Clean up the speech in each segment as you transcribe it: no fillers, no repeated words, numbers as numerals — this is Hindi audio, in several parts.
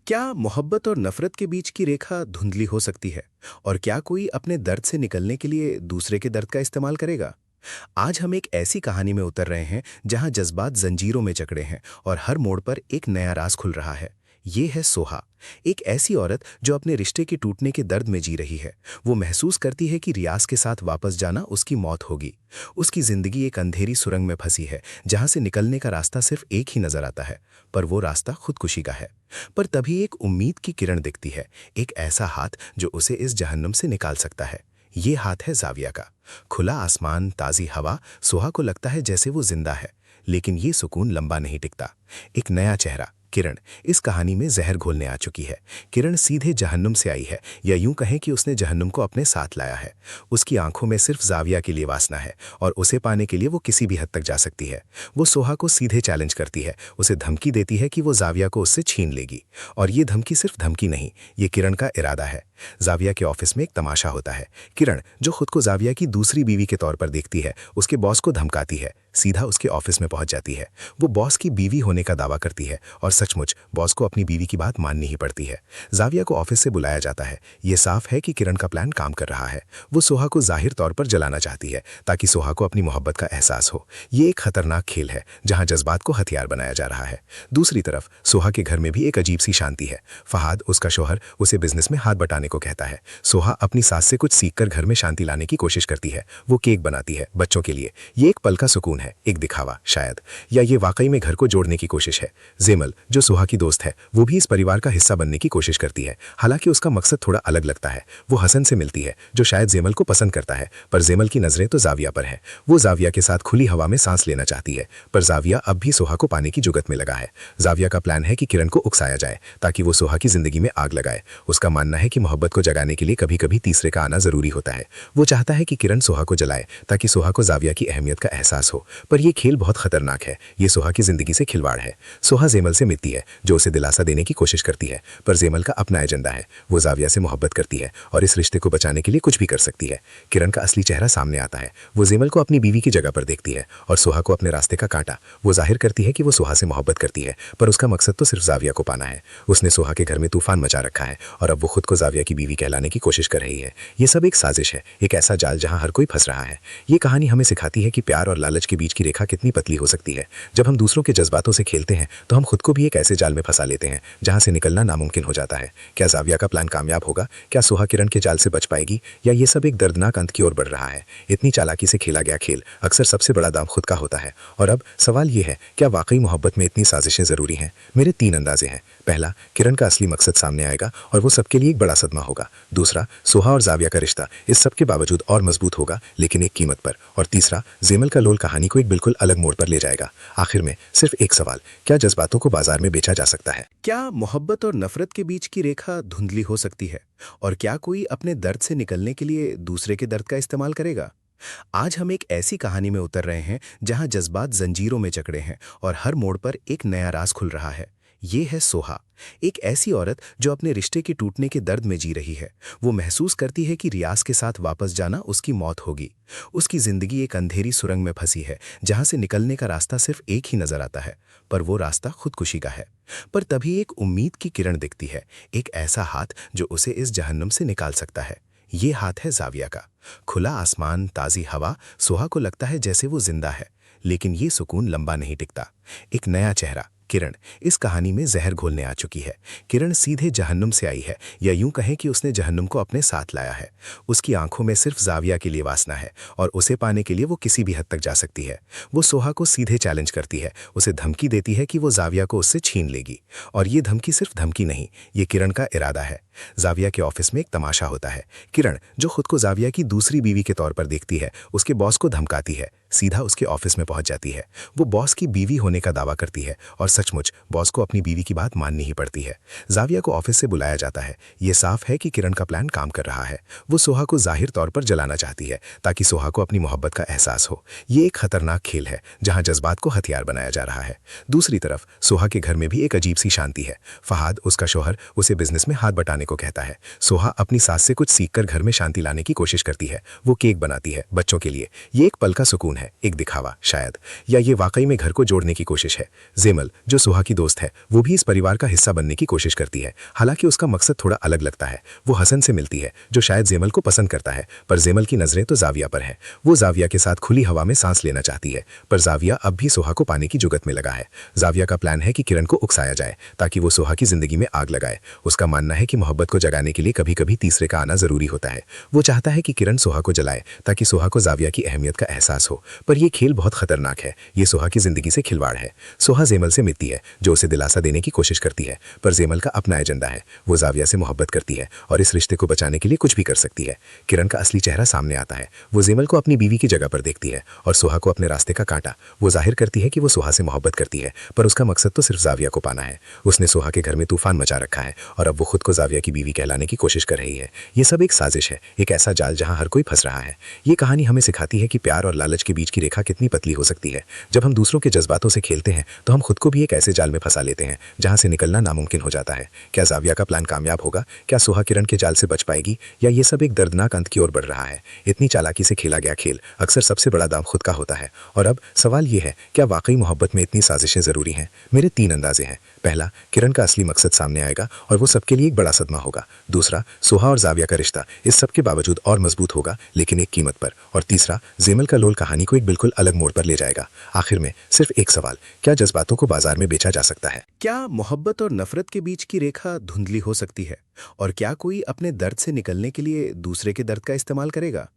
क्या मोहब्बत और नफरत के बीच की रेखा धुंधली हो सकती है? और क्या कोई अपने दर्द से निकलने के लिए दूसरे के दर्द का इस्तेमाल करेगा? आज हम एक ऐसी कहानी में उतर रहे हैं जहां जज्बात जंजीरों में जकड़े हैं और हर मोड़ पर एक नया राज खुल रहा है। ये है सोहा, एक ऐसी औरत जो अपने रिश्ते के टूटने के दर्द में जी रही है। वो महसूस करती है कि रियाज के साथ वापस जाना उसकी मौत होगी। उसकी जिंदगी एक अंधेरी सुरंग में फंसी है जहां से निकलने का रास्ता सिर्फ एक ही नजर आता है, पर वो रास्ता खुदकुशी का है। पर तभी एक उम्मीद की किरण दिखती है, एक ऐसा हाथ जो उसे इस जहन्नुम से निकाल सकता है। ये हाथ है जाविया का। खुला आसमान, ताजी हवा, सोहा को लगता है जैसे वो जिंदा है। लेकिन ये सुकून लंबा नहीं टिकता। एक नया चेहरा, किरण, इस कहानी में जहर घोलने आ चुकी है। किरण सीधे जहन्नुम से आई है, या यूं कहें कि उसने जहन्नुम को अपने साथ लाया है। उसकी आंखों में सिर्फ जाविया के लिए वासना है, और उसे पाने के लिए वो किसी भी हद तक जा सकती है। वो सोहा को सीधे चैलेंज करती है, उसे धमकी देती है कि वो जाविया को उससे छीन लेगी। और ये धमकी सिर्फ धमकी नहीं, ये किरण का इरादा है। जाविया के ऑफिस में एक तमाशा होता है। किरण, जो खुद को जाविया की दूसरी बीवी के तौर पर देखती है, उसके बॉस को धमकाती है, सीधा उसके ऑफिस में पहुंच जाती है। वो बॉस की बीवी होने का दावा करती है, और सचमुच बॉस को अपनी बीवी की बात माननी ही पड़ती है। जाविया को ऑफिस से बुलाया जाता है। ये साफ है कि किरण का प्लान काम कर रहा है। वो सोहा को जाहिर तौर पर जलाना चाहती है, ताकि सोहा को अपनी मोहब्बत का एहसास हो। ये एक खतरनाक खेल है जहां जज्बात को हथियार बनाया जा रहा है। दूसरी तरफ सोहा के घर में भी एक अजीब सी शांति है। फहाद, उसका शौहर, उसे बिजनेस में हाथ बटाने को कहता है। सोहा अपनी सास से कुछ सीखकर घर में शांति लाने की कोशिश करती है। वो केक बनाती है बच्चों के लिए। ये एक पल का सुकून है, एक दिखावा शायद, या ये वाकई में घर को जोड़ने की कोशिश है। जेमल, जो सोहा की दोस्त है, वो भी इस परिवार का हिस्सा बनने की कोशिश करती है। हालांकि उसका मकसद थोड़ा अलग लगता है। वो हसन से मिलती है, जो शायद जेमल को पसंद करता है, पर जेमल की नजरें तो जाविया पर है। वो जाविया के साथ खुली हवा में सांस लेना चाहती है, पर जाविया अब भी सोहा को पाने की जुगत में लगा है। जाविया का प्लान है कि किरण को उकसाया जाए, ताकि वो सोहा की जिंदगी में आग लगाए। उसका मानना है कि मोहब्बत को जगाने के लिए कभी कभी तीसरे का आना जरूरी होता है। वो चाहता है कि किरण सोहा को जलाए, ताकि सोहा को जाविया की अहमियत का एहसास हो। पर यह खेल बहुत खतरनाक है। ये सोहा की जिंदगी से खिलवाड़ है। सोहा जेमल से मिलती है, जो उसे दिलासा देने की कोशिश करती है, पर जेमल का अपना एजेंडा है। वो जाविया से मोहब्बत करती है और इस रिश्ते को बचाने के लिए कुछ भी कर सकती है। किरण का असली चेहरा सामने आता है। वो जेमल को अपनी बीवी की जगह पर देखती है और सोहा को अपने रास्ते का कांटा। वो जाहिर करती है कि वो सोहा से मोहब्बत करती है, पर उसका मकसद तो सिर्फ जाविया को पाना है। उसने सोहा के घर में तूफान मचा रखा है, और अब वो खुद को जाविया की बीवी कहलाने की कोशिश कर रही है। ये सब एक साजिश है, एक ऐसा जाल जहां हर कोई फंस रहा है। ये कहानी हमें सिखाती है कि प्यार और लालच के बीच की रेखा कितनी पतली हो सकती है। जब हम दूसरों के जज्बातों से खेलते हैं, तो हम खुद को भी एक ऐसे जाल में फंसा लेते हैं जहां से निकलना नामुमकिन हो जाता है। क्या जाविया का प्लान कामयाब होगा? क्या सोहा किरण के जाल से बच पाएगी, या ये सब एक दर्दनाक अंत की ओर बढ़ रहा है? इतनी चालाकी से खेला गया खेल अक्सर सबसे बड़ा दाम खुद का होता है। और अब सवाल ये है, क्या वाकई मोहब्बत में इतनी साजिशें जरूरी हैं? मेरे 3 अंदाजे हैं। पहला, किरण का असली मकसद सामने आएगा और वो सबके लिए एक बड़ा सदमा होगा। दूसरा, सोहा और जाविया का रिश्ता इस सब के बावजूद और मजबूत होगा, लेकिन एक कीमत पर। और तीसरा, जेमल का लोल कहानी को एक बिल्कुल अलग मोड़ पर ले जाएगा। आखिर में सिर्फ एक सवाल, क्या जज्बातों को बाजार में बेचा जा सकता है? क्या मोहब्बत और नफरत के बीच की रेखा धुंधली हो सकती है? और क्या कोई अपने दर्द से निकलने के लिए दूसरे के दर्द का इस्तेमाल करेगा? आज हम एक ऐसी कहानी में उतर रहे हैं जहां जज्बात जंजीरों में जकड़े हैं और हर मोड़ पर एक नया राज खुल रहा है। ये है सोहा, एक ऐसी औरत जो अपने रिश्ते के टूटने के दर्द में जी रही है। वो महसूस करती है कि रियाज के साथ वापस जाना उसकी मौत होगी। उसकी जिंदगी एक अंधेरी सुरंग में फंसी है जहां से निकलने का रास्ता सिर्फ एक ही नजर आता है, पर वो रास्ता खुदकुशी का है। पर तभी एक उम्मीद की किरण दिखती है, एक ऐसा हाथ जो उसे इस जहन्नुम से निकाल सकता है। ये हाथ है जाविया का। खुला आसमान, ताजी हवा, सोहा को लगता है जैसे वो जिंदा है। लेकिन ये सुकून लंबा नहीं टिकता। एक नया चेहरा, किरण, इस कहानी में जहर घोलने आ चुकी है। किरण सीधे जहन्नुम से आई है, या यूं कहें कि उसने जहन्नुम को अपने साथ लाया है। उसकी आंखों में सिर्फ जाविया के लिए वासना है, और उसे पाने के लिए वो किसी भी हद तक जा सकती है। वो सोहा को सीधे चैलेंज करती है, उसे धमकी देती है कि वो जाविया को उससे छीन लेगी। और ये धमकी सिर्फ धमकी नहीं, ये किरण का इरादा है। जाविया के ऑफिस में एक तमाशा होता है। किरण, जो खुद को जाविया की दूसरी बीवी के तौर पर देखती है, उसके बॉस को धमकाती है, सीधा उसके ऑफिस में पहुंच जाती है। वो बॉस की बीवी होने का दावा करती है, और सचमुच बॉस को अपनी बीवी की बात माननी ही पड़ती है। जाविया को ऑफिस से बुलाया जाता है। ये साफ है कि किरण का प्लान काम कर रहा है। वो सोहा को जाहिर तौर पर जलाना चाहती है, ताकि सोहा को अपनी मोहब्बत का एहसास हो। ये एक खतरनाक खेल है जहां जज्बात को हथियार बनाया जा रहा है। दूसरी तरफ सोहा के घर में भी एक अजीब सी शांति है। फहाद, उसका शौहर, उसे बिजनेस में हाथ बटाने को कहता है। सोहा अपनी सास से कुछ सीखकर घर में शांति लाने की कोशिश करती है। वो केक बनाती है बच्चों के लिए। ये एक पल का सुकून है, है, एक दिखावा शायद, या ये वाकई में घर को जोड़ने की कोशिश है। जेमल, जो सुहा की दोस्त है, वो भी इस परिवार का हिस्सा बनने की कोशिश करती है। हालांकि उसका मकसद थोड़ा अलग लगता है। वो हसन से मिलती है, जो शायद जेमल को पसंद करता है, पर जेमल की नजरें तो जाविया पर है। वो जाविया के साथ खुली हवा में सांस लेना चाहती है, पर जाविया अब भी सुहा को पाने की जुगत में लगा है। जाविया का प्लान है कि किरण को उकसाया जाए ताकि वो सुहा की जिंदगी में आग लगाए। उसका मानना है कि मोहब्बत को जगाने के लिए कभी कभी तीसरे का आना जरूरी होता है। वो चाहता है कि किरण सुहा को जलाए ताकि सुहा को जाविया की अहमियत का एहसास हो, पर यह खेल बहुत खतरनाक है। ये सुहा की जिंदगी से खिलवाड़ है। सुहा जेमल से मिलती है, जो उसे दिलासा देने की कोशिश करती है, पर जेमल का अपना एजेंडा है। वो जाविया से मोहब्बत करती है और इस रिश्ते को बचाने के लिए कुछ भी कर सकती है। किरण का असली चेहरा सामने आता है। वो जेमल को अपनी बीवी की जगह पर देखती है और सुहा को अपने रास्ते का कांटा। वो जाहिर करती है कि वो सुहा से मोहब्बत करती है, पर उसका मकसद तो सिर्फ जाविया को पाना है। उसने सुहा के घर में तूफान मचा रखा है और अब वो खुद को जाविया की बीवी कहलाने की कोशिश कर रही है। ये सब एक साजिश है, एक ऐसा जाल जहां हर कोई फंस रहा है। ये कहानी हमें सिखाती है कि प्यार और लालच के बीच की रेखा कितनी पतली हो सकती है। जब हम दूसरों के जज्बातों से खेलते हैं तो हम खुद को भी एक ऐसे जाल में फंसा लेते हैं जहां से निकलना नामुमकिन हो जाता है। क्या जाविया का प्लान कामयाब होगा? क्या सुहा किरण के जाल से बच पाएगी, या ये सब एक दर्दनाक अंत की ओर बढ़ रहा है? इतनी चालाकी से खेला गया खेल अक्सर सबसे बड़ा दांव खुद का होता है। और अब सवाल ये है, क्या वाकई मोहब्बत में इतनी साजिशें जरूरी हैं? मेरे 3 अंदाजे हैं। पहला, किरण का असली मकसद सामने आएगा और वो सबके लिए एक बड़ा सदमा होगा। दूसरा, सुहा और जाविया का रिश्ता इस सब के बावजूद और मजबूत होगा, लेकिन एक कीमत पर। और तीसरा, जेमल का लोल कहानी को एक बिल्कुल अलग मोड़ पर ले जाएगा। आखिर में सिर्फ एक सवाल, क्या जज्बातों को बाजार में बेचा जा सकता है? क्या मोहब्बत और नफरत के बीच की रेखा धुंधली हो सकती है? और क्या कोई अपने दर्द से निकलने के लिए दूसरे के दर्द का इस्तेमाल करेगा?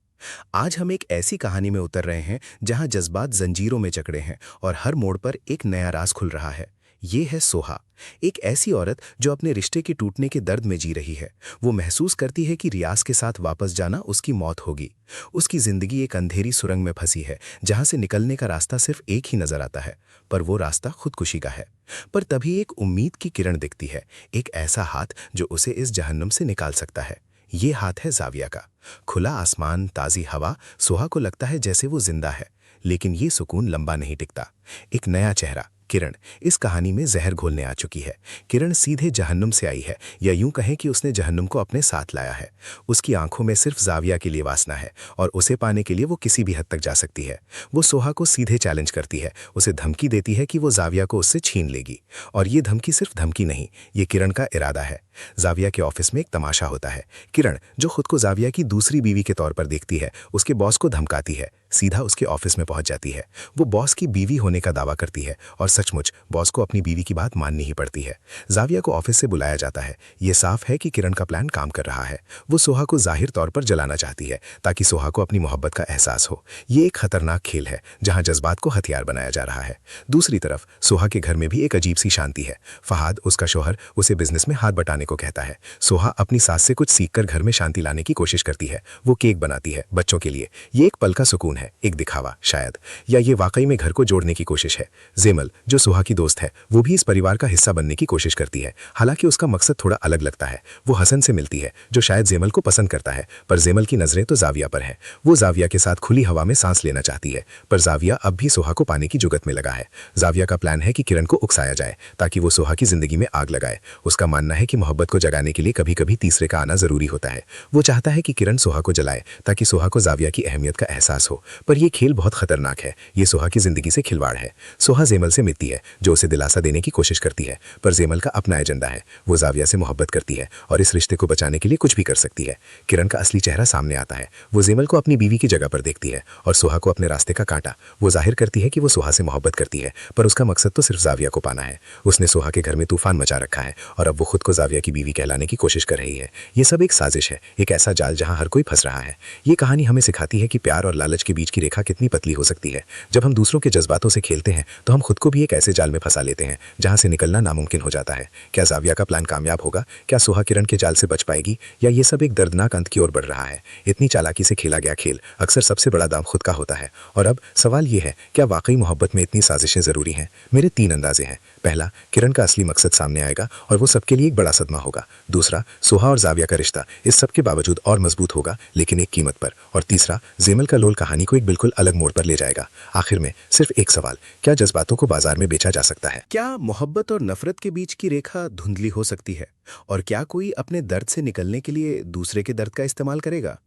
आज हम एक ऐसी कहानी में उतर रहे हैं जहां जज्बात जंजीरों में जकड़े हैं और हर मोड़ पर एक नया राज खुल रहा है। ये है सोहा, एक ऐसी औरत जो अपने रिश्ते के टूटने के दर्द में जी रही है। वो महसूस करती है कि रियाज के साथ वापस जाना उसकी मौत होगी। उसकी जिंदगी एक अंधेरी सुरंग में फंसी है जहां से निकलने का रास्ता सिर्फ एक ही नजर आता है, पर वो रास्ता खुदकुशी का है। पर तभी एक उम्मीद की किरण दिखती है, एक ऐसा हाथ जो उसे इस जहन्नुम से निकाल सकता है। ये हाथ है जाविया का। खुला आसमान, ताजी हवा, सुहा को लगता है जैसे वो जिंदा है। लेकिन ये सुकून लंबा नहीं टिकता। एक नया चेहरा, किरण, इस कहानी में जहर घोलने आ चुकी है। किरण सीधे जहन्नुम से आई है, या यूं कहें कि उसने जहन्नुम को अपने साथ लाया है। उसकी आंखों में सिर्फ जाविया के लिए वासना है और उसे पाने के लिए वो किसी भी हद तक जा सकती है। वो सोहा को सीधे चैलेंज करती है, उसे धमकी देती है कि वो जाविया को उससे छीन लेगी। और ये धमकी सिर्फ धमकी नहीं, ये किरण का इरादा है। जाविया के ऑफिस में एक तमाशा होता है। किरण, जो खुद को जाविया की दूसरी बीवी के तौर पर देखती है, उसके बॉस को धमकाती है, सीधा उसके ऑफिस में पहुंच जाती है। वो बॉस की बीवी होने का दावा करती है और सचमुच बॉस को अपनी बीवी की बात माननी ही पड़ती है। जाविया को ऑफिस से बुलाया जाता है। ये साफ है कि किरण का प्लान काम कर रहा है। वो सोहा को जाहिर तौर पर जलाना चाहती है ताकि सोहा को अपनी मोहब्बत का एहसास हो। ये एक खतरनाक खेल है जहां जज्बात को हथियार बनाया जा रहा है। दूसरी तरफ सोहा के घर में भी एक अजीब सी शांति है। फहाद, उसका शौहर, उसे बिजनेस में हाथ बटाने को कहता है। सोहा अपनी सास से कुछ सीखकर घर में शांति लाने की कोशिश करती है। वो केक बनाती है बच्चों के लिए। ये एक पल का सुकून है, एक दिखावा शायद, या ये वाकई में घर को जोड़ने की कोशिश है। जेमल, जो सुहा की दोस्त है, वो भी इस परिवार का हिस्सा बनने की कोशिश करती है। हालांकि उसका मकसद थोड़ा अलग लगता है। वो हसन से मिलती है, जो शायद जेमल को पसंद करता है, पर जेमल की नजरें तो जाविया पर है। वो जाविया के साथ खुली हवा में सांस लेना चाहती है, पर जाविया अब भी सोहा को पाने की जुगत में लगा है। जाविया का प्लान है कि किरण को उकसाया जाए ताकि वो सोहा की जिंदगी में आग लगाए। उसका मानना है कि मोहब्बत को जगाने के लिए कभी कभी तीसरे का आना जरूरी होता है। वो चाहता है कि किरण सोहा को जलाए ताकि सोहा को जाविया की अहमियत का एहसास हो, पर यह खेल बहुत खतरनाक है। ये सोहा की जिंदगी से खिलवाड़ है। सोहा जेमल से मिलती है, जो उसे दिलासा देने की कोशिश करती है, पर जेमल का अपना एजेंडा है। वो जाविया से मोहब्बत करती है और इस रिश्ते को बचाने के लिए कुछ भी कर सकती है। किरण का असली चेहरा सामने आता है। वो जेमल को अपनी बीवी की जगह पर देखती है और सोहा को अपने रास्ते का कांटा। वो जाहिर करती है कि वो सोहा से मोहब्बत करती है, पर उसका मकसद तो सिर्फ जाविया को पाना है। उसने सोहा के घर में तूफान मचा रखा है और अब वो खुद को जाविया की बीवी कहलाने की कोशिश कर रही है। ये सब एक साजिश है, एक ऐसा जाल जहां हर कोई फंस रहा है। ये कहानी हमें सिखाती है कि प्यार और लालच के बीच की रेखा कितनी पतली हो सकती है। जब हम दूसरों के जज्बातों से खेलते हैं तो हम खुद को भी एक ऐसे जाल में फंसा लेते हैं जहां से निकलना नामुमकिन हो जाता है। क्या जाविया का प्लान कामयाब होगा? क्या सोहा किरण के जाल से बच पाएगी, या ये सब एक दर्दनाक अंत की ओर बढ़ रहा है? इतनी चालाकी से खेला गया खेल अक्सर सबसे बड़ा दांव खुद का होता है। और अब सवाल ये है, क्या वाकई मोहब्बत में इतनी साजिशें जरूरी हैं? मेरे 3 अंदाजे हैं। पहला, किरण का असली मकसद सामने आएगा और वो सबके लिए एक बड़ा सदमा होगा। दूसरा, सोहा और जाविया का रिश्ता इस सब के बावजूद और मजबूत होगा, लेकिन एक कीमत पर। और तीसरा, जेमल का लोल कहानी को एक बिल्कुल अलग मोड़ पर ले जाएगा। आखिर में सिर्फ एक सवाल, क्या जज्बातों को बाजार में बेचा जा सकता है? क्या मोहब्बत और नफरत के बीच की रेखा धुंधली हो सकती है? और क्या कोई अपने दर्द से निकलने के लिए दूसरे के दर्द का इस्तेमाल करेगा?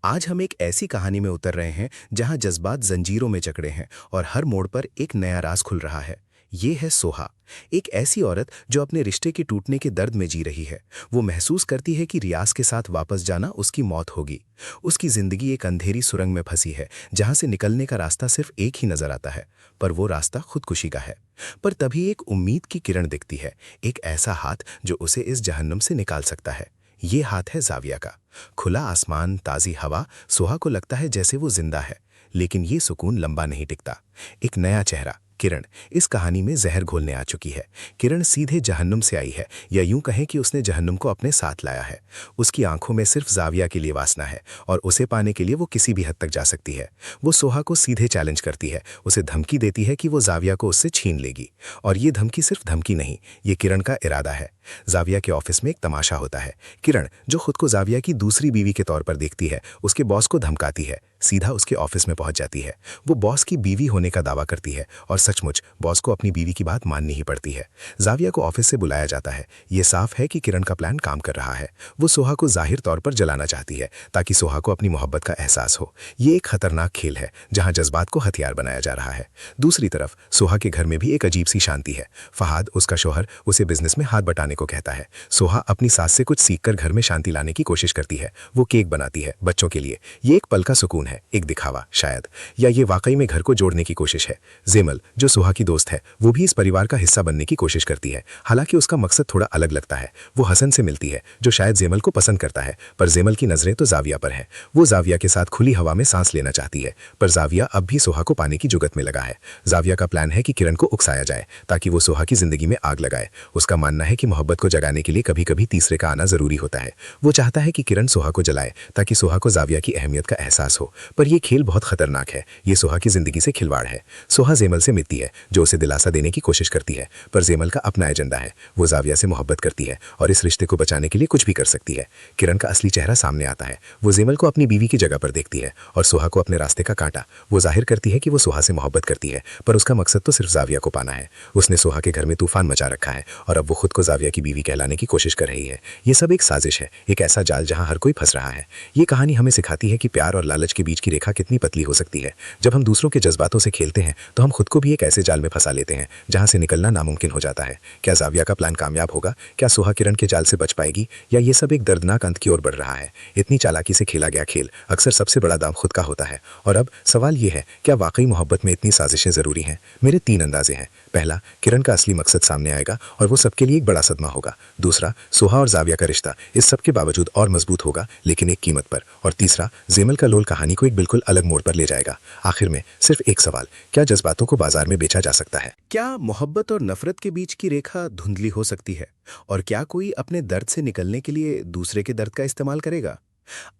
आज हम एक ऐसी कहानी में उतर रहे हैं जहां जज्बात जंजीरों में जकड़े हैं और हर मोड़ पर एक नया राज खुल रहा है। ये है सोहा, एक ऐसी औरत जो अपने रिश्ते के टूटने के दर्द में जी रही है। वो महसूस करती है कि रियाज के साथ वापस जाना उसकी मौत होगी। उसकी जिंदगी एक अंधेरी सुरंग में फंसी है जहां से निकलने का रास्ता सिर्फ एक ही नजर आता है, पर वो रास्ता खुदकुशी का है। पर तभी एक उम्मीद की किरण दिखती है, एक ऐसा हाथ जो उसे इस जहन्नुम से निकाल सकता है। ये हाथ है जाविया का। खुला आसमान, ताज़ी हवा, सोहा को लगता है जैसे वो जिंदा है। लेकिन ये सुकून लंबा नहीं टिकता। एक नया चेहरा, किरण, इस कहानी में जहर घोलने आ चुकी है। किरण सीधे जहन्नुम से आई है, या यूं कहें कि उसने जहन्नुम को अपने साथ लाया है। उसकी आंखों में सिर्फ जाविया के लिए वासना है, और उसे पाने के लिए वो किसी भी हद तक जा सकती है। वो सोहा को सीधे चैलेंज करती है, उसे धमकी देती है कि वो जाविया को उससे छीन लेगी। और ये धमकी सिर्फ धमकी नहीं, ये किरण का इरादा है। जाविया के ऑफिस में एक तमाशा होता है। किरण, जो खुद को जाविया की दूसरी बीवी के तौर पर देखती है, उसके बॉस को धमकाती है, सीधा उसके ऑफिस में पहुंच जाती है। वो बॉस की बीवी होने का दावा करती है, और सचमुच बॉस को अपनी बीवी की बात माननी ही पड़ती है। जाविया को ऑफिस से बुलाया जाता है। ये साफ है कि किरण का प्लान काम कर रहा है। वो सोहा को जाहिर तौर पर जलाना चाहती है, ताकि सोहा को अपनी मोहब्बत का एहसास हो। ये एक खतरनाक खेल है जहां जज्बात को हथियार बनाया जा रहा है। दूसरी तरफ सोहा के घर में भी एक अजीब सी शांति है। फहाद, उसका शौहर, उसे बिजनेस में हाथ बटाने को कहता है। सोहा अपनी सास से कुछ सीखकर घर में शांति लाने की कोशिश करती है। वो केक बनाती है बच्चों के लिए। ये एक पल का सुकून है, एक दिखावा शायद, या ये वाकई में घर को जोड़ने की कोशिश है। जेमल, जो सोहा की दोस्त है, वो भी इस परिवार का हिस्सा बनने की कोशिश करती है। हालांकि उसका मकसद थोड़ा अलग लगता है। वो हसन से मिलती है, जो शायद जेमल को पसंद करता है, पर जेमल की नजरें तो जाविया पर है। वो जाविया के साथ खुली हवा में सांस लेना चाहती है, पर जाविया अब भी सोहा को पाने की जुगत में लगा है। जाविया का प्लान है कि किरण को उकसाया जाए, ताकि वो सोहा की जिंदगी में आग लगाए। उसका मानना है कि मोहब्बत को जगाने के लिए कभी कभी तीसरे का आना जरूरी होता है। वो चाहता है कि किरण सोहा को जलाए, ताकि सोहा को जाविया की अहमियत का एहसास हो। पर यह खेल बहुत खतरनाक है। ये सोहा की जिंदगी से खिलवाड़ है। सोहा जेमल से मिलती है, जो उसे दिलासा देने की कोशिश करती है, पर जेमल का अपना एजेंडा है। वो जाविया से मोहब्बत करती है और इस रिश्ते को बचाने के लिए कुछ भी कर सकती है। किरण का असली चेहरा सामने आता है। वो जेमल को अपनी बीवी की जगह पर देखती है और सोहा को अपने रास्ते का कांटा। वो जाहिर करती है कि वो सोहा से मोहब्बत करती है, पर उसका मकसद तो सिर्फ जाविया को पाना है। उसने सोहा के घर में तूफान मचा रखा है, और अब वो खुद को जाविया की बीवी कहलाने की कोशिश कर रही है। ये सब एक साजिश है, एक ऐसा जाल जहां हर कोई फंस रहा है। ये कहानी हमें सिखाती है कि प्यार और लालच के बीच की रेखा कितनी पतली हो सकती है। जब हम दूसरों के जज्बातों से खेलते हैं, तो हम खुद को भी एक ऐसे जाल में फंसा लेते हैं जहां से निकलना नामुमकिन हो जाता है। क्या जाविया का प्लान कामयाब होगा? क्या सोहा किरण के जाल से बच पाएगी, या ये सब एक दर्दनाक अंत की ओर बढ़ रहा है? इतनी चालाकी से खेला गया खेल अक्सर सबसे बड़ा दाम खुद का होता है। और अब सवाल ये है, क्या वाकई मोहब्बत में इतनी साजिशें जरूरी हैं? मेरे 3 अंदाजे हैं। पहला, किरण का असली मकसद सामने आएगा और वो सबके लिए एक बड़ा सदमा होगा। दूसरा, सोहा और जाविया का रिश्ता इस सब के बावजूद और मजबूत होगा, लेकिन एक कीमत पर। और तीसरा, जेमल का लोल कहानी को एक बिल्कुल अलग मोड़ पर ले जाएगा। आखिर में सिर्फ एक सवाल, क्या जज्बातों को बाजार में बेचा जा सकता है? क्या मोहब्बत और नफरत के बीच की रेखा धुंधली हो सकती है? और क्या कोई अपने दर्द से निकलने के लिए दूसरे के दर्द का इस्तेमाल करेगा?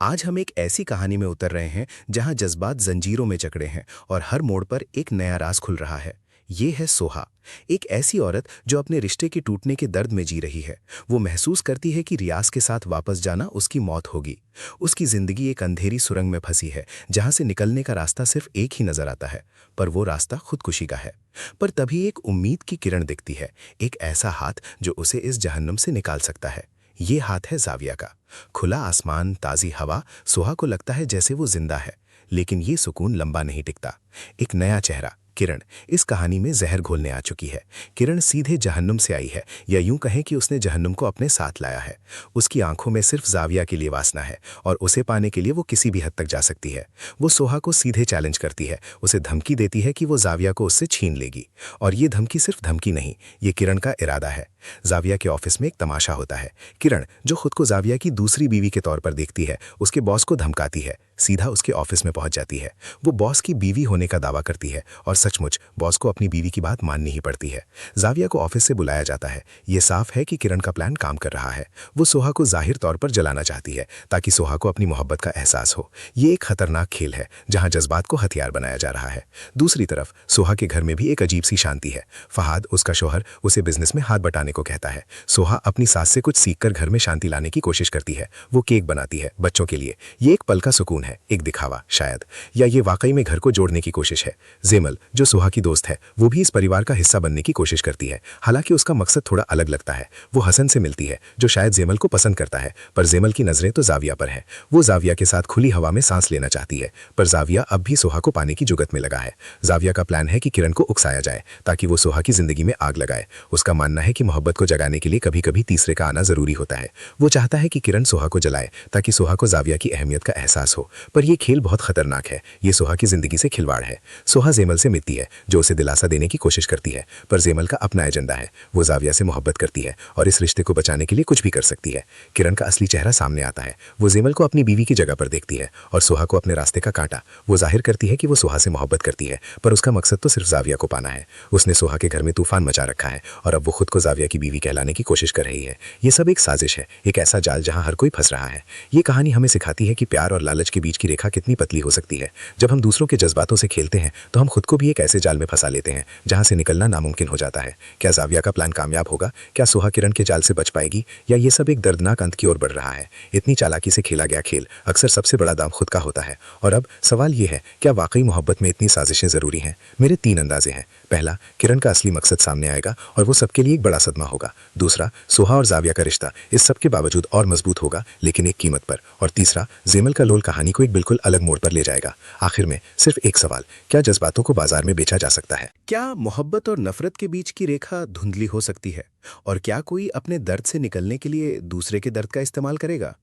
आज हम एक ऐसी कहानी में उतर रहे हैं जहां जज्बात जंजीरों में जकड़े हैं और हर मोड़ पर एक नया राज खुल रहा है। ये है सोहा, एक ऐसी औरत जो अपने रिश्ते के टूटने के दर्द में जी रही है। वो महसूस करती है कि रियाज के साथ वापस जाना उसकी मौत होगी। उसकी जिंदगी एक अंधेरी सुरंग में फंसी है जहां से निकलने का रास्ता सिर्फ एक ही नजर आता है, पर वो रास्ता खुदकुशी का है। पर तभी एक उम्मीद की किरण दिखती है, एक ऐसा हाथ जो उसे इस जहन्नुम से निकाल सकता है। ये हाथ है जाविया का। खुला आसमान, ताज़ी हवा, सोहा को लगता है जैसे वो जिंदा है। लेकिन ये सुकून लंबा नहीं टिकता। एक नया चेहरा, किरण, इस कहानी में जहर घोलने आ चुकी है। किरण सीधे जहन्नुम से आई है, या यूं कहें कि उसने जहन्नुम को अपने साथ लाया है। उसकी आंखों में सिर्फ जाविया के लिए वासना है, और उसे पाने के लिए वो किसी भी हद तक जा सकती है। वो सोहा को सीधे चैलेंज करती है, उसे धमकी देती है कि वो जाविया को उससे छीन लेगी। और ये धमकी सिर्फ धमकी नहीं, ये किरण का इरादा है। जाविया के ऑफिस में एक तमाशा होता है। किरण, जो खुद को जाविया की दूसरी बीवी के तौर पर देखती है, उसके बॉस को धमकाती है, सीधा उसके ऑफिस में पहुंच जाती है। वो बॉस की बीवी होने का दावा करती है, और सचमुच बॉस को अपनी बीवी की बात माननी ही पड़ती है। जाविया को ऑफिस से बुलाया जाता है। ये साफ है कि किरण का प्लान काम कर रहा है। वो सोहा को जाहिर तौर पर जलाना चाहती है, ताकि सोहा को अपनी मोहब्बत का एहसास हो। ये एक खतरनाक खेल है जहां जज्बात को हथियार बनाया जा रहा है। दूसरी तरफ सोहा के घर में भी एक अजीब सी शांति है। फहाद, उसका शौहर, उसे बिजनेस में हाथ बटाने को कहता है। सोहा अपनी सास से कुछ सीखकर घर में शांति लाने की कोशिश करती है। वो केक बनाती है बच्चों के लिए। ये एक पल का सुकून है, है, एक दिखावा शायद, या ये वाकई में घर को जोड़ने की कोशिश है। जेमल, जो सुहा की दोस्त है, वो भी इस परिवार का हिस्सा बनने की कोशिश करती है। हालांकि उसका मकसद थोड़ा अलग लगता है। वो हसन से मिलती है, जो शायद जेमल को पसंद करता है, पर जेमल की नजरें तो जाविया पर है। वो जाविया के साथ खुली हवा में सांस लेना चाहती है, पर जाविया अब भी सुहा को पाने की जुगत में लगा है। जाविया का प्लान है कि किरण को उकसाया जाए ताकि वो सुहा की जिंदगी में आग लगाए। उसका मानना है कि मोहब्बत को जगाने के लिए कभी कभी तीसरे का आना जरूरी होता है। वो चाहता है कि किरण सुहा को जलाए ताकि सुहा को जाविया की अहमियत का एहसास हो, पर यह खेल बहुत खतरनाक है। ये सुहा की जिंदगी से खिलवाड़ है। सुहा जेमल से मिलती है, जो उसे दिलासा देने की कोशिश करती है, पर जेमल का अपना एजेंडा है। वो जाविया से मोहब्बत करती है और इस रिश्ते को बचाने के लिए कुछ भी कर सकती है। किरण का असली चेहरा सामने आता है। वो जेमल को अपनी बीवी की जगह पर देखती है और सुहा को अपने रास्ते का कांटा। वो जाहिर करती है कि वो सुहा से मोहब्बत करती है, पर उसका मकसद तो सिर्फ जाविया को पाना है। उसने सुहा के घर में तूफान मचा रखा है और अब वो खुद को जाविया की बीवी कहलाने की कोशिश कर रही है। ये सब एक साजिश है, एक ऐसा जाल जहां हर कोई फंस रहा है। ये कहानी हमें सिखाती है कि प्यार और लालच के बीच की रेखा कितनी पतली हो सकती है। जब हम दूसरों के जज्बातों से खेलते हैं तो हम खुद को भी एक ऐसे जाल में फंसा लेते हैं जहां से निकलना नामुमकिन हो जाता है। क्या जाविया का प्लान कामयाब होगा? क्या सुहा किरण के जाल से बच पाएगी, या ये सब एक दर्दनाक अंत की ओर बढ़ रहा है? इतनी चालाकी से खेला गया खेल अक्सर सबसे बड़ा दाम खुद का होता है। और अब सवाल ये है, क्या वाकई मोहब्बत में इतनी साजिशें जरूरी हैं? मेरे 3 अंदाजे हैं। पहला, किरण का असली मकसद सामने आएगा और वो सबके लिए एक बड़ा सदमा होगा। दूसरा, सुहा और जाविया का रिश्ता इस सब के बावजूद और मजबूत होगा, लेकिन एक कीमत पर। और तीसरा, जेमल का लोल कहानी को एक बिल्कुल अलग मोड़ पर ले जाएगा। आखिर में सिर्फ एक सवाल, क्या जज्बातों को बाजार में बेचा जा सकता है? क्या मोहब्बत और नफरत के बीच की रेखा धुंधली हो सकती है? और क्या कोई अपने दर्द से निकलने के लिए दूसरे के दर्द का इस्तेमाल करेगा?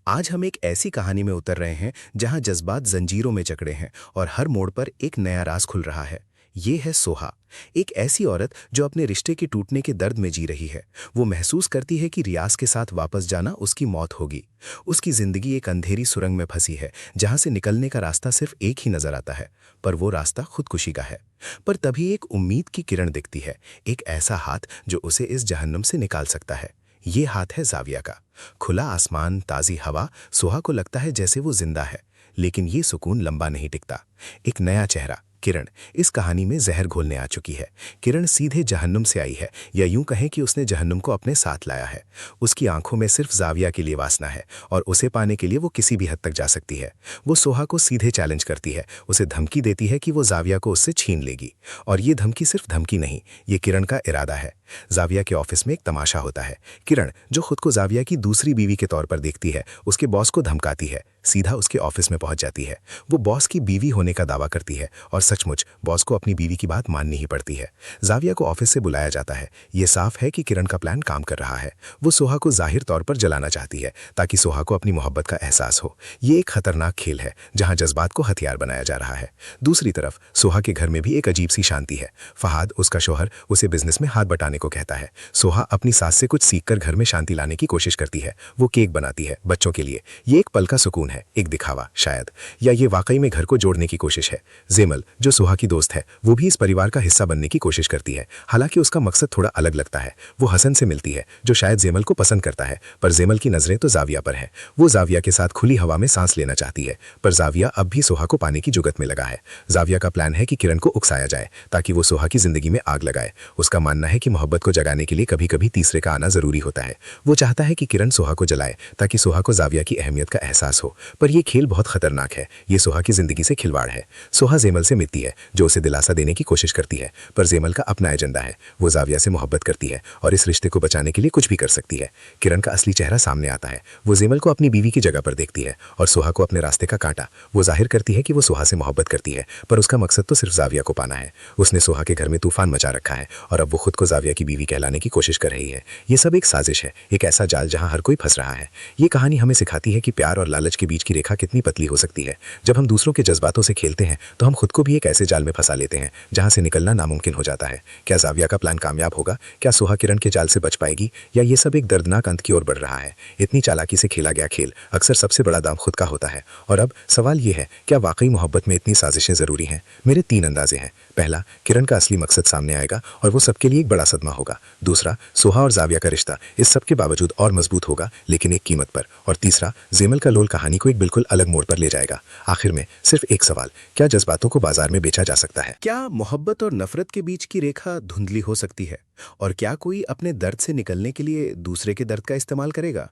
आज हम एक ऐसी कहानी में उतर रहे हैं जहां जज्बात जंजीरों में जकड़े हैं और हर मोड़ पर एक नया राज खुल रहा है। ये है सोहा, एक ऐसी औरत जो अपने रिश्ते के टूटने के दर्द में जी रही है। वो महसूस करती है कि रियाज के साथ वापस जाना उसकी मौत होगी। उसकी जिंदगी एक अंधेरी सुरंग में फंसी है जहां से निकलने का रास्ता सिर्फ एक ही नजर आता है, पर वो रास्ता खुदकुशी का है। पर तभी एक उम्मीद की किरण दिखती है, एक ऐसा हाथ जो उसे इस जहन्नुम से निकाल सकता है। ये हाथ है जाविया का। खुला आसमान, ताजी हवा, सुहा को लगता है जैसे वो जिंदा है। लेकिन ये सुकून लंबा नहीं टिकता। एक नया चेहरा, किरण, इस कहानी में जहर घोलने आ चुकी है। किरण सीधे जहन्नुम से आई है, या यूं कहें कि उसने जहन्नुम को अपने साथ लाया है। उसकी आंखों में सिर्फ जाविया के लिए वासना है और उसे पाने के लिए वो किसी भी हद तक जा सकती है। वो सोहा को सीधे चैलेंज करती है, उसे धमकी देती है कि वो जाविया को उससे छीन लेगी। और ये धमकी सिर्फ धमकी नहीं, ये किरण का इरादा है। जाविया के ऑफिस में एक तमाशा होता है। किरण, जो खुद को जाविया की दूसरी बीवी के तौर पर देखती है, उसके बॉस को धमकाती है, सीधा उसके ऑफिस में पहुंच जाती है। वो बॉस की बीवी होने का दावा करती है और सचमुच बॉस को अपनी बीवी की बात माननी ही पड़ती है। जाविया को ऑफिस से बुलाया जाता है। ये साफ है कि किरण का प्लान काम कर रहा है। वो सोहा को जाहिर तौर पर जलाना चाहती है ताकि सोहा को अपनी मोहब्बत का एहसास हो। ये एक खतरनाक खेल है जहां जज्बात को हथियार बनाया जा रहा है। दूसरी तरफ सोहा के घर में भी एक अजीब सी शांति है। फहाद, उसका शौहर, उसे बिजनेस में हाथ बटाने को कहता है। सोहा अपनी सास से कुछ सीखकर घर में शांति लाने की कोशिश करती है। वो केक बनाती है बच्चों के लिए। ये एक पल का सुकून है, एक दिखावा शायद, या ये वाकई में घर को जोड़ने की कोशिश है। जेमल, जो सुहा की दोस्त है, वो भी इस परिवार का हिस्सा बनने की कोशिश करती है। हालांकि उसका मकसद थोड़ा अलग लगता है। वो हसन से मिलती है, जो शायद जेमल को पसंद करता है, पर जेमल की नजरें तो जाविया पर है। वो जाविया के साथ खुली हवा में सांस लेना चाहती है, पर जाविया अब भी सोहा को पाने की जुगत में लगा है। जाविया का प्लान है कि किरण को उकसाया जाए ताकि वो सोहा की जिंदगी में आग लगाए। उसका मानना है कि मोहब्बत को जगाने के लिए कभी कभी तीसरे का आना जरूरी होता है। वो चाहता है कि किरण सोहा को जलाए ताकि सोहा को जाविया की अहमियत का एहसास हो, पर यह खेल बहुत खतरनाक है। ये सोहा की जिंदगी से खिलवाड़ है। सोहा जेमल से मिलती है, जो उसे दिलासा देने की कोशिश करती है, पर जेमल का अपना एजेंडा है। वो जाविया से मोहब्बत करती है और इस रिश्ते को बचाने के लिए कुछ भी कर सकती है। किरण का असली चेहरा सामने आता है। वो जेमल को अपनी बीवी की जगह पर देखती है और सोहा को अपने रास्ते का कांटा। वो जाहिर करती है कि वो सोहा से मोहब्बत करती है, पर उसका मकसद तो सिर्फ जाविया को पाना है। उसने सोहा के घर में तूफान मचा रखा है और अब वो खुद को जाविया की बीवी कहलाने की कोशिश कर रही है। ये सब एक साजिश है, एक ऐसा जाल जहां हर कोई फंस रहा है। ये कहानी हमें सिखाती है कि प्यार और लालच के बीच की रेखा कितनी पतली हो सकती है। जब हम दूसरों के जज्बातों से खेलते हैं तो हम खुद को भी एक ऐसे जाल में फंसा लेते हैं जहां से निकलना नामुमकिन हो जाता है। क्या जाविया का प्लान कामयाब होगा? क्या सोहा किरण के जाल से बच पाएगी, या ये सब एक दर्दनाक अंत की ओर बढ़ रहा है? इतनी चालाकी से खेला गया खेल अक्सर सबसे बड़ा दाम खुद का होता है। और अब सवाल ये है, क्या वाकई मोहब्बत में इतनी साजिशें जरूरी हैं? मेरे 3 अंदाजे हैं। पहला, किरण का असली मकसद सामने आएगा और वो सबके लिए एक बड़ा सदमा होगा। दूसरा, सोहा और जाविया का रिश्ता इस सब के बावजूद और मजबूत होगा, लेकिन एक कीमत पर। और तीसरा, जेमल का लोल कहानी को एक बिल्कुल अलग मोड़ पर ले जाएगा। आखिर में सिर्फ एक सवाल, क्या जज्बातों को बाजार में बेचा जा सकता है? क्या मोहब्बत और नफरत के बीच की रेखा धुंधली हो सकती है? और क्या कोई अपने दर्द से निकलने के लिए दूसरे के दर्द का इस्तेमाल करेगा?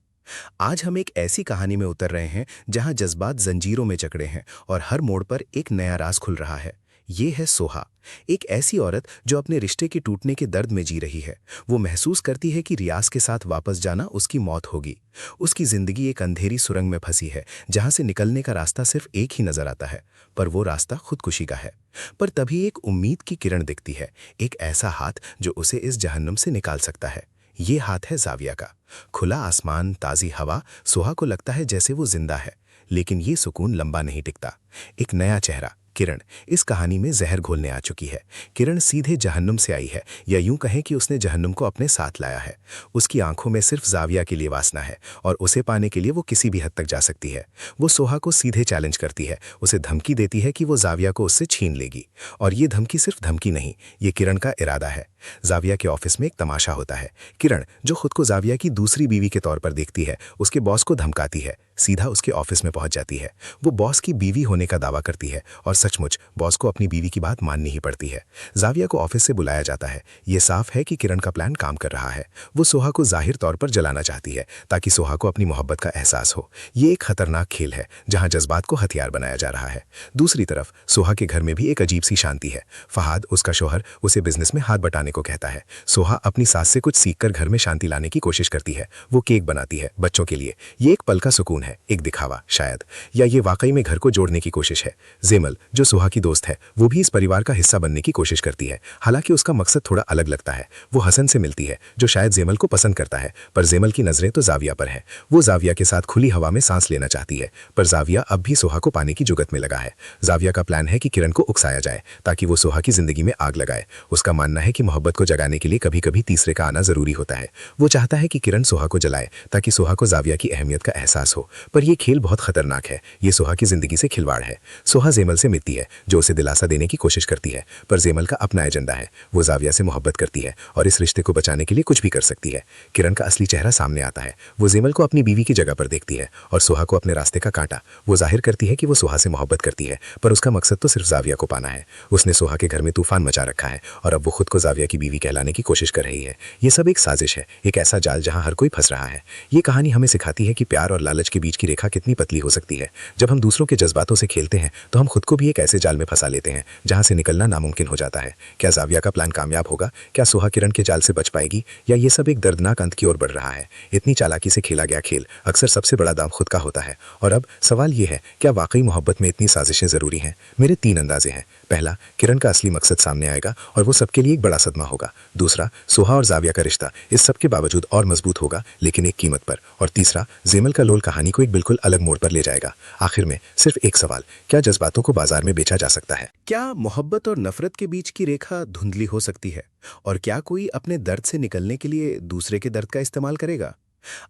आज हम एक ऐसी कहानी में उतर रहे हैं जहां जज्बात जंजीरों में जकड़े हैं और हर मोड़ पर एक नया राज खुल रहा है। ये है सोहा, एक ऐसी औरत जो अपने रिश्ते के टूटने के दर्द में जी रही है। वो महसूस करती है कि रियाज के साथ वापस जाना उसकी मौत होगी। उसकी जिंदगी एक अंधेरी सुरंग में फंसी है जहां से निकलने का रास्ता सिर्फ एक ही नजर आता है, पर वो रास्ता खुदकुशी का है। पर तभी एक उम्मीद की किरण दिखती है, एक ऐसा हाथ जो उसे इस जहन्नुम से निकाल सकता है। ये हाथ है जाविया का। खुला आसमान, ताज़ी हवा, सोहा को लगता है जैसे वो जिंदा है। लेकिन ये सुकून लंबा नहीं टिकता। एक नया चेहरा, किरण, इस कहानी में जहर घोलने आ चुकी है। किरण सीधे जहन्नुम से आई है, या यूं कहें कि उसने जहन्नुम को अपने साथ लाया है। उसकी आंखों में सिर्फ जाविया के लिए वासना है, और उसे पाने के लिए वो किसी भी हद तक जा सकती है। वो सोहा को सीधे चैलेंज करती है, उसे धमकी देती है कि वो जाविया को उससे छीन लेगी। और ये धमकी सिर्फ धमकी नहीं, ये किरण का इरादा है। जाविया के ऑफिस में एक तमाशा होता है। किरण, जो खुद को जाविया की दूसरी बीवी के तौर पर देखती है, उसके बॉस को धमकाती है, सीधा उसके ऑफिस में पहुंच जाती है। वो बॉस की बीवी होने का दावा करती है, और सचमुच बॉस को अपनी बीवी की बात माननी ही पड़ती है। जाविया को ऑफिस से बुलाया जाता है। ये साफ है कि किरण का प्लान काम कर रहा है। वो सोहा को जाहिर तौर पर जलाना चाहती है, ताकि सोहा को अपनी मोहब्बत का एहसास हो। ये एक खतरनाक खेल है जहां जज्बात को हथियार बनाया जा रहा है। दूसरी तरफ सोहा के घर में भी एक अजीब सी शांति है। फहाद, उसका शौहर, उसे बिजनेस में हाथ बटाने को कहता है। सोहा अपनी सास से कुछ सीखकर घर में शांति लाने की कोशिश करती है। वो केक बनाती है बच्चों के लिए। ये एक पल का सुकून है, एक दिखावा शायद, या ये वाकई में घर को जोड़ने की कोशिश है। जेमल, जो सोहा की दोस्त है, वो भी इस परिवार का हिस्सा बनने की कोशिश करती है। हालांकि उसका मकसद थोड़ा अलग लगता है। वो हसन से मिलती है, जो शायद जेमल को पसंद करता है, पर जेमल की नजरें तो जाविया पर है। वो जाविया के साथ खुली हवा में सांस लेना चाहती है, पर जाविया अब भी सोहा को पाने की जुगत में लगा है। जाविया का प्लान है कि किरण को उकसाया जाए, ताकि वो सोहा की जिंदगी में आग लगाए। उसका मानना है कि मोहब्बत को जगाने के लिए कभी कभी तीसरे का आना जरूरी होता है। वो चाहता है कि किरण सोहा को जलाए, ताकि सोहा को जाविया की अहमियत का एहसास हो। पर यह खेल बहुत खतरनाक है। ये सोहा की जिंदगी से खिलवाड़ है। सोहा जेमल से मिलती है, जो उसे दिलासा देने की कोशिश करती है, पर जेमल का अपना एजेंडा है। वो जाविया से मोहब्बत करती है और इस रिश्ते को बचाने के लिए कुछ भी कर सकती है। किरण का असली चेहरा सामने आता है। वो जेमल को अपनी बीवी की जगह पर देखती है और सोहा को अपने रास्ते का कांटा। वो जाहिर करती है कि वो सोहा से मोहब्बत करती है, पर उसका मकसद तो सिर्फ जाविया को पाना है। उसने सोहा के घर में तूफान मचा रखा है, और अब वो खुद को जाविया की बीवी कहलाने की कोशिश कर रही है। ये सब एक साजिश है, एक ऐसा जाल जहां हर कोई फंस रहा है। ये कहानी हमें सिखाती है कि प्यार और लालच के बीच की रेखा कितनी पतली हो सकती है। जब हम दूसरों के जज्बातों से खेलते हैं, तो हम खुद को भी एक ऐसे जाल में फंसा लेते हैं जहां से निकलना नामुमकिन हो जाता है। क्या जाविया का प्लान कामयाब होगा? क्या सोहा किरण के जाल से बच पाएगी, या ये सब एक दर्दनाक अंत की ओर बढ़ रहा है? इतनी चालाकी से खेला गया खेल अक्सर सबसे बड़ा दाम खुद का होता है। और अब सवाल ये है, क्या वाकई मोहब्बत में इतनी साजिशें जरूरी हैं? मेरे 3 अंदाजे हैं। पहला, किरण का असली मकसद सामने आएगा और वो सबके लिए एक बड़ा सदमा होगा। दूसरा, सोहा और जाविया का रिश्ता इस सब के बावजूद और मजबूत होगा, लेकिन एक कीमत पर। और तीसरा, जेमल का लोल कहानी को एक बिल्कुल अलग मोड़ पर ले जाएगा। आखिर में सिर्फ एक सवाल, क्या जज्बातों को बाजार में बेचा जा सकता है? क्या मोहब्बत और नफरत के बीच की रेखा धुंधली हो सकती है? और क्या कोई अपने दर्द से निकलने के लिए दूसरे के दर्द का इस्तेमाल करेगा?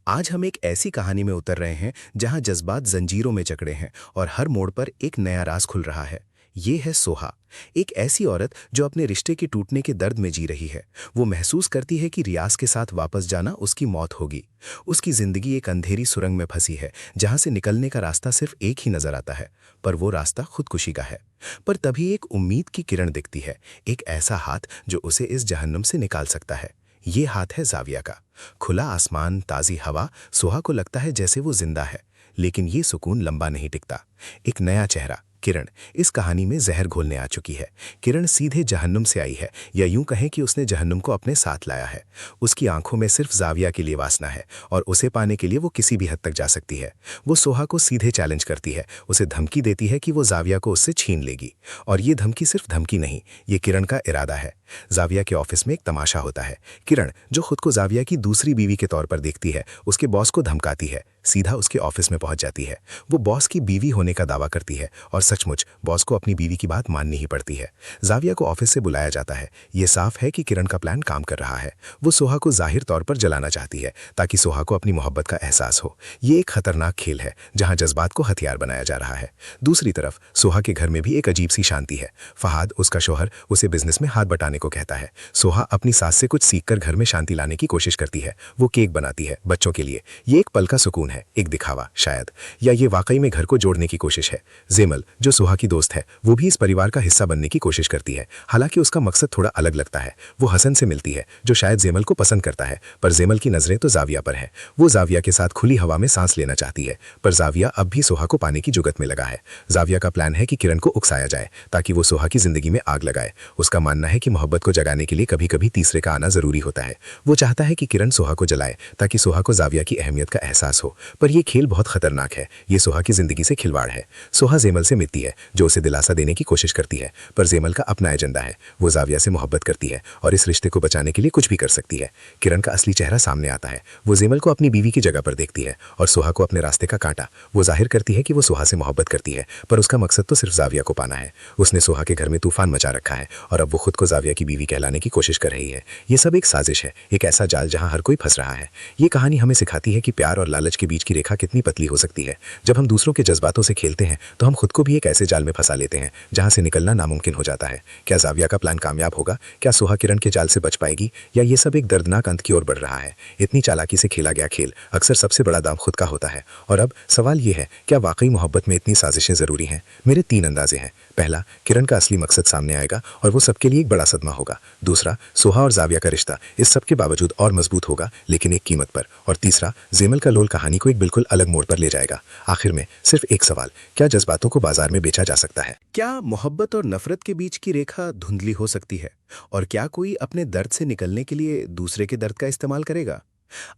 आज हम एक ऐसी कहानी में उतर रहे हैं जहां जज्बात जंजीरों में जकड़े हैं और हर मोड़ पर एक नया राज खुल रहा है। ये है सोहा, एक ऐसी औरत जो अपने रिश्ते के टूटने के दर्द में जी रही है। वो महसूस करती है कि रियाज के साथ वापस जाना उसकी मौत होगी। उसकी जिंदगी एक अंधेरी सुरंग में फंसी है जहां से निकलने का रास्ता सिर्फ एक ही नजर आता है, पर वो रास्ता खुदकुशी का है। पर तभी एक उम्मीद की किरण दिखती है, एक ऐसा हाथ जो उसे इस जहन्नुम से निकाल सकता है। ये हाथ है जाविया का। खुला आसमान, ताज़ी हवा, सोहा को लगता है जैसे वो जिंदा है। लेकिन ये सुकून लंबा नहीं टिकता। एक नया चेहरा, किरण, इस कहानी में जहर घोलने आ चुकी है। किरण सीधे जहन्नुम से आई है, या यूं कहें कि उसने जहन्नुम को अपने साथ लाया है। उसकी आंखों में सिर्फ जाविया के लिए वासना है, और उसे पाने के लिए वो किसी भी हद तक जा सकती है। वो सोहा को सीधे चैलेंज करती है, उसे धमकी देती है कि वो जाविया को उससे छीन लेगी। और ये धमकी सिर्फ धमकी नहीं, ये किरण का इरादा है। जाविया के ऑफिस में एक तमाशा होता है। किरण, जो खुद को जाविया की दूसरी बीवी के तौर पर देखती है, उसके बॉस को धमकाती है, सीधा उसके ऑफिस में पहुंच जाती है। वो बॉस की बीवी होने का दावा करती है, और सचमुच बॉस को अपनी बीवी की बात माननी ही पड़ती है। जाविया को ऑफिस से बुलाया जाता है। ये साफ है कि किरण का प्लान काम कर रहा है। वो सोहा को जाहिर तौर पर जलाना चाहती है, ताकि सोहा को अपनी मोहब्बत का एहसास हो। ये एक खतरनाक खेल है जहां जज्बात को हथियार बनाया जा रहा है। दूसरी तरफ सोहा के घर में भी एक अजीब सी शांति है। फहाद, उसका शौहर, उसे बिजनेस में हाथ बटाने को कहता है। सोहा अपनी सास से कुछ सीखकर घर में शांति लाने की कोशिश करती है। वो केक बनाती है बच्चों के लिए। ये एक पल का सुकून है, है, एक दिखावा शायद, या ये वाकई में घर को जोड़ने की कोशिश है। जेमल, जो सुहा की दोस्त है, वो भी इस परिवार का हिस्सा बनने की कोशिश करती है। हालांकि उसका मकसद थोड़ा अलग लगता है। वो हसन से मिलती है, जो शायद जेमल को पसंद करता है, पर जेमल की नजरें तो जाविया पर है। वो जाविया के साथ खुली हवा में सांस लेना चाहती है, पर जाविया अब भी सुहा को पाने की जुगत में लगा है। जाविया का प्लान है कि किरण को उकसाया जाए ताकि वो सुहा की जिंदगी में आग लगाए। उसका मानना है कि मोहब्बत को जगाने के लिए कभी कभी तीसरे का आना जरूरी होता है। वो चाहता है कि किरण सुहा को जलाए ताकि सुहा को जाविया की अहमियत का एहसास हो, पर यह खेल बहुत खतरनाक है। ये सुहा की जिंदगी से खिलवाड़ है। सुहा जेमल से मिलती है, जो उसे दिलासा देने की कोशिश करती है, पर जेमल का अपना एजेंडा है। वो जाविया से मोहब्बत करती है और इस रिश्ते को बचाने के लिए कुछ भी कर सकती है। किरण का असली चेहरा सामने आता है। वो जेमल को अपनी बीवी की जगह पर देखती है और सुहा को अपने रास्ते का कांटा। वो जाहिर करती है कि वो सुहा से मोहब्बत करती है, पर उसका मकसद तो सिर्फ जाविया को पाना है। उसने सुहा के घर में तूफान मचा रखा है और अब वो खुद को जाविया की बीवी कहलाने की कोशिश कर रही है। ये सब एक साजिश है, एक ऐसा जाल जहां हर कोई फंस रहा है। ये कहानी हमें सिखाती है कि प्यार और लालच के बीच की रेखा कितनी पतली हो सकती है। जब हम दूसरों के जज्बातों से खेलते हैं तो हम खुद को भी एक ऐसे जाल में फंसा लेते हैं जहां से निकलना नामुमकिन हो जाता है। क्या जाविया का प्लान कामयाब होगा? क्या सुहा किरण के जाल से बच पाएगी, या ये सब एक दर्दनाक अंत की ओर बढ़ रहा है? इतनी चालाकी से खेला गया खेल अक्सर सबसे बड़ा दांव खुद का होता है। और अब सवाल ये है, क्या वाकई मोहब्बत में इतनी साजिशें जरूरी हैं? मेरे 3 अंदाजे हैं। पहला, किरण का असली मकसद सामने आएगा और वो सबके लिए एक बड़ा सदमा होगा। दूसरा, सुहा और जाविया का रिश्ता इस सब के बावजूद और मजबूत होगा, लेकिन एक कीमत पर। और तीसरा, जेमल का लोल कहानी को एक बिल्कुल अलग मोड़ पर ले जाएगा। आखिर में सिर्फ एक सवाल, क्या जज्बातों को बाजार में बेचा जा सकता है? क्या मोहब्बत और नफरत के बीच की रेखा धुंधली हो सकती है? और क्या कोई अपने दर्द से निकलने के लिए दूसरे के दर्द का इस्तेमाल करेगा?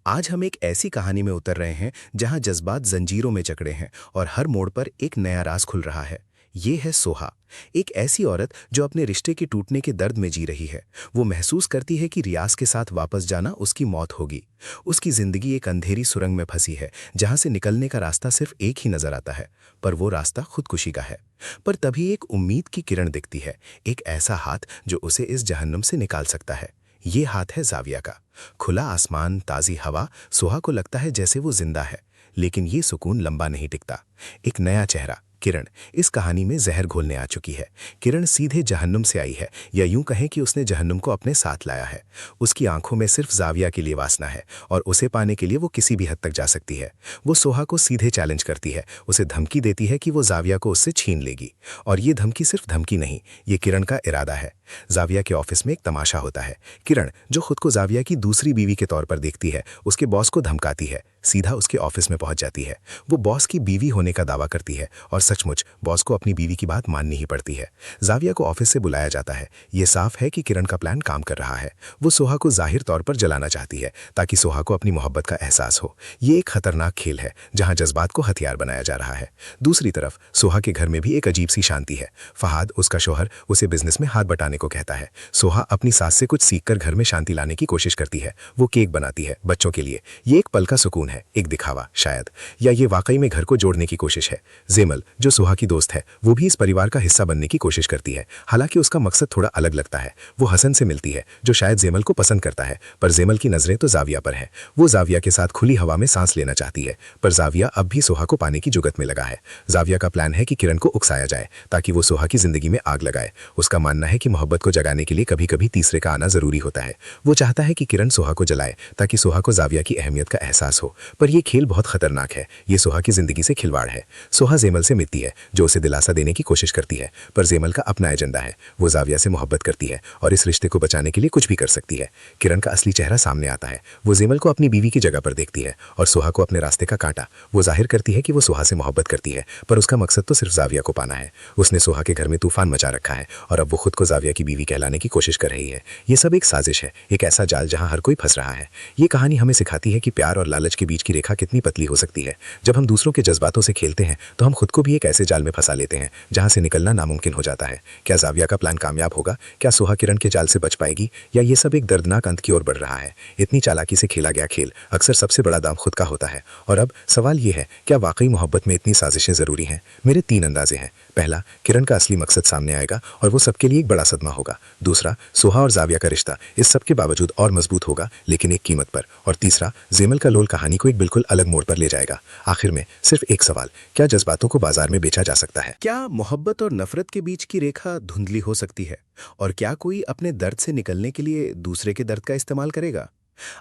आज हम एक ऐसी कहानी में उतर रहे हैं जहां जज्बात जंजीरों में जकड़े हैं और हर मोड़ पर एक नया राज खुल रहा है। ये है सोहा, एक ऐसी औरत जो अपने रिश्ते के टूटने के दर्द में जी रही है। वो महसूस करती है कि रियाज के साथ वापस जाना उसकी मौत होगी। उसकी जिंदगी एक अंधेरी सुरंग में फंसी है जहां से निकलने का रास्ता सिर्फ एक ही नजर आता है, पर वो रास्ता खुदकुशी का है। पर तभी एक उम्मीद की किरण दिखती है, एक ऐसा हाथ जो उसे इस जहन्नुम से निकाल सकता है। ये हाथ है जाविया का। खुला आसमान, ताजी हवा, सुहा को लगता है जैसे वो जिंदा है। लेकिन ये सुकून लंबा नहीं टिकता। एक नया चेहरा, किरण, इस कहानी में जहर घोलने आ चुकी है। किरण सीधे जहन्नुम से आई है, या यूं कहें कि उसने जहन्नुम को अपने साथ लाया है। उसकी आंखों में सिर्फ जाविया के लिए वासना है और उसे पाने के लिए वो किसी भी हद तक जा सकती है। वो सोहा को सीधे चैलेंज करती है, उसे धमकी देती है कि वो जाविया को उससे छीन लेगी। और ये धमकी सिर्फ धमकी नहीं, ये किरण का इरादा है। जाविया के ऑफिस में एक तमाशा होता है। किरण, जो खुद को जाविया की दूसरी बीवी के तौर पर देखती है, उसके बॉस को धमकाती है, सीधा उसके ऑफिस में पहुंच जाती है। वो बॉस की बीवी होने का दावा करती है और सचमुच बॉस को अपनी बीवी की बात माननी ही पड़ती है। जाविया को ऑफिस से बुलाया जाता है। ये साफ है कि किरण का प्लान काम कर रहा है। वो सोहा को जाहिर तौर पर जलाना चाहती है ताकि सोहा को अपनी मोहब्बत का एहसास हो। ये एक खतरनाक खेल है जहां जज्बात को हथियार बनाया जा रहा है। दूसरी तरफ सोहा के घर में भी एक अजीब सी शांति है। फहाद, उसका शौहर, उसे बिजनेस में हाथ बटाने को कहता है। सोहा अपनी सास से कुछ सीखकर घर में शांति लाने की कोशिश करती है। वो केक बनाती है बच्चों के लिए। ये एक पल का सुकून है, एक दिखावा शायद, या ये वाकई में घर को जोड़ने की कोशिश है। जेमल, जो सुहा की दोस्त है, वो भी इस परिवार का हिस्सा बनने की कोशिश करती है। हालांकि उसका मकसद थोड़ा अलग लगता है। वो हसन से मिलती है, जो शायद जेमल को पसंद करता है, पर जेमल की नजरें तो जाविया पर है। वो जाविया के साथ खुली हवा में सांस लेना चाहती है, पर जाविया अब भी सोहा को पाने की जुगत में लगा है। जाविया का प्लान है कि किरण को उकसाया जाए ताकि वो सोहा की जिंदगी में आग लगाए। उसका मानना है कि मोहब्बत को जगाने के लिए कभी कभी तीसरे का आना जरूरी होता है। वो चाहता है कि किरण सोहा को जलाए ताकि सोहा को जाविया की अहमियत का एहसास हो, पर यह खेल बहुत खतरनाक है। ये सोहा की जिंदगी से खिलवाड़ है। सोहा जेमल से मिलती है, जो उसे दिलासा देने की कोशिश करती है, पर जेमल का अपना एजेंडा है। वो जाविया से मोहब्बत करती है और इस रिश्ते को बचाने के लिए कुछ भी कर सकती है। किरण का असली चेहरा सामने आता है। वो जेमल को अपनी बीवी की जगह पर देखती है और सोहा को अपने रास्ते का कांटा। वो जाहिर करती है कि वो सोहा से मोहब्बत करती है, पर उसका मकसद तो सिर्फ जाविया को पाना है। उसने सोहा के घर में तूफान मचा रखा है और अब वो खुद को जाविया की बीवी कहलाने की कोशिश कर रही है। ये सब एक साजिश है, एक ऐसा जाल जहां हर कोई फंस रहा है। ये कहानी हमें सिखाती है कि प्यार और लालच के बीच की रेखा कितनी पतली हो सकती है। जब हम दूसरों के जज्बातों से खेलते हैं तो हम खुद को भी एक ऐसे जाल में फंसा लेते हैं जहां से निकलना नामुमकिन हो जाता है। क्या जाविया का प्लान कामयाब होगा? क्या सोहा किरण के जाल से बच पाएगी, या ये सब एक दर्दनाक अंत की ओर बढ़ रहा है? इतनी चालाकी से खेला गया खेल अक्सर सबसे बड़ा दांव खुद का होता है। और अब सवाल ये है, क्या वाकई मोहब्बत में इतनी साजिशें जरूरी हैं? मेरे 3 अंदाजे हैं। पहला, किरण का असली मकसद सामने आएगा और वो सबके लिए एक बड़ा सदमा होगा। दूसरा, सोहा और जाविया का रिश्ता इस सब के बावजूद और मजबूत होगा, लेकिन एक कीमत पर। और तीसरा, जेमल का लोल कहानी को एक बिल्कुल अलग मोड़ पर ले जाएगा। आखिर में सिर्फ एक सवाल, क्या जज्बातों को बाजार में बेचा जा सकता है? क्या मोहब्बत और नफरत के बीच की रेखा धुंधली हो सकती है? और क्या कोई अपने दर्द से निकलने के लिए दूसरे के दर्द का इस्तेमाल करेगा?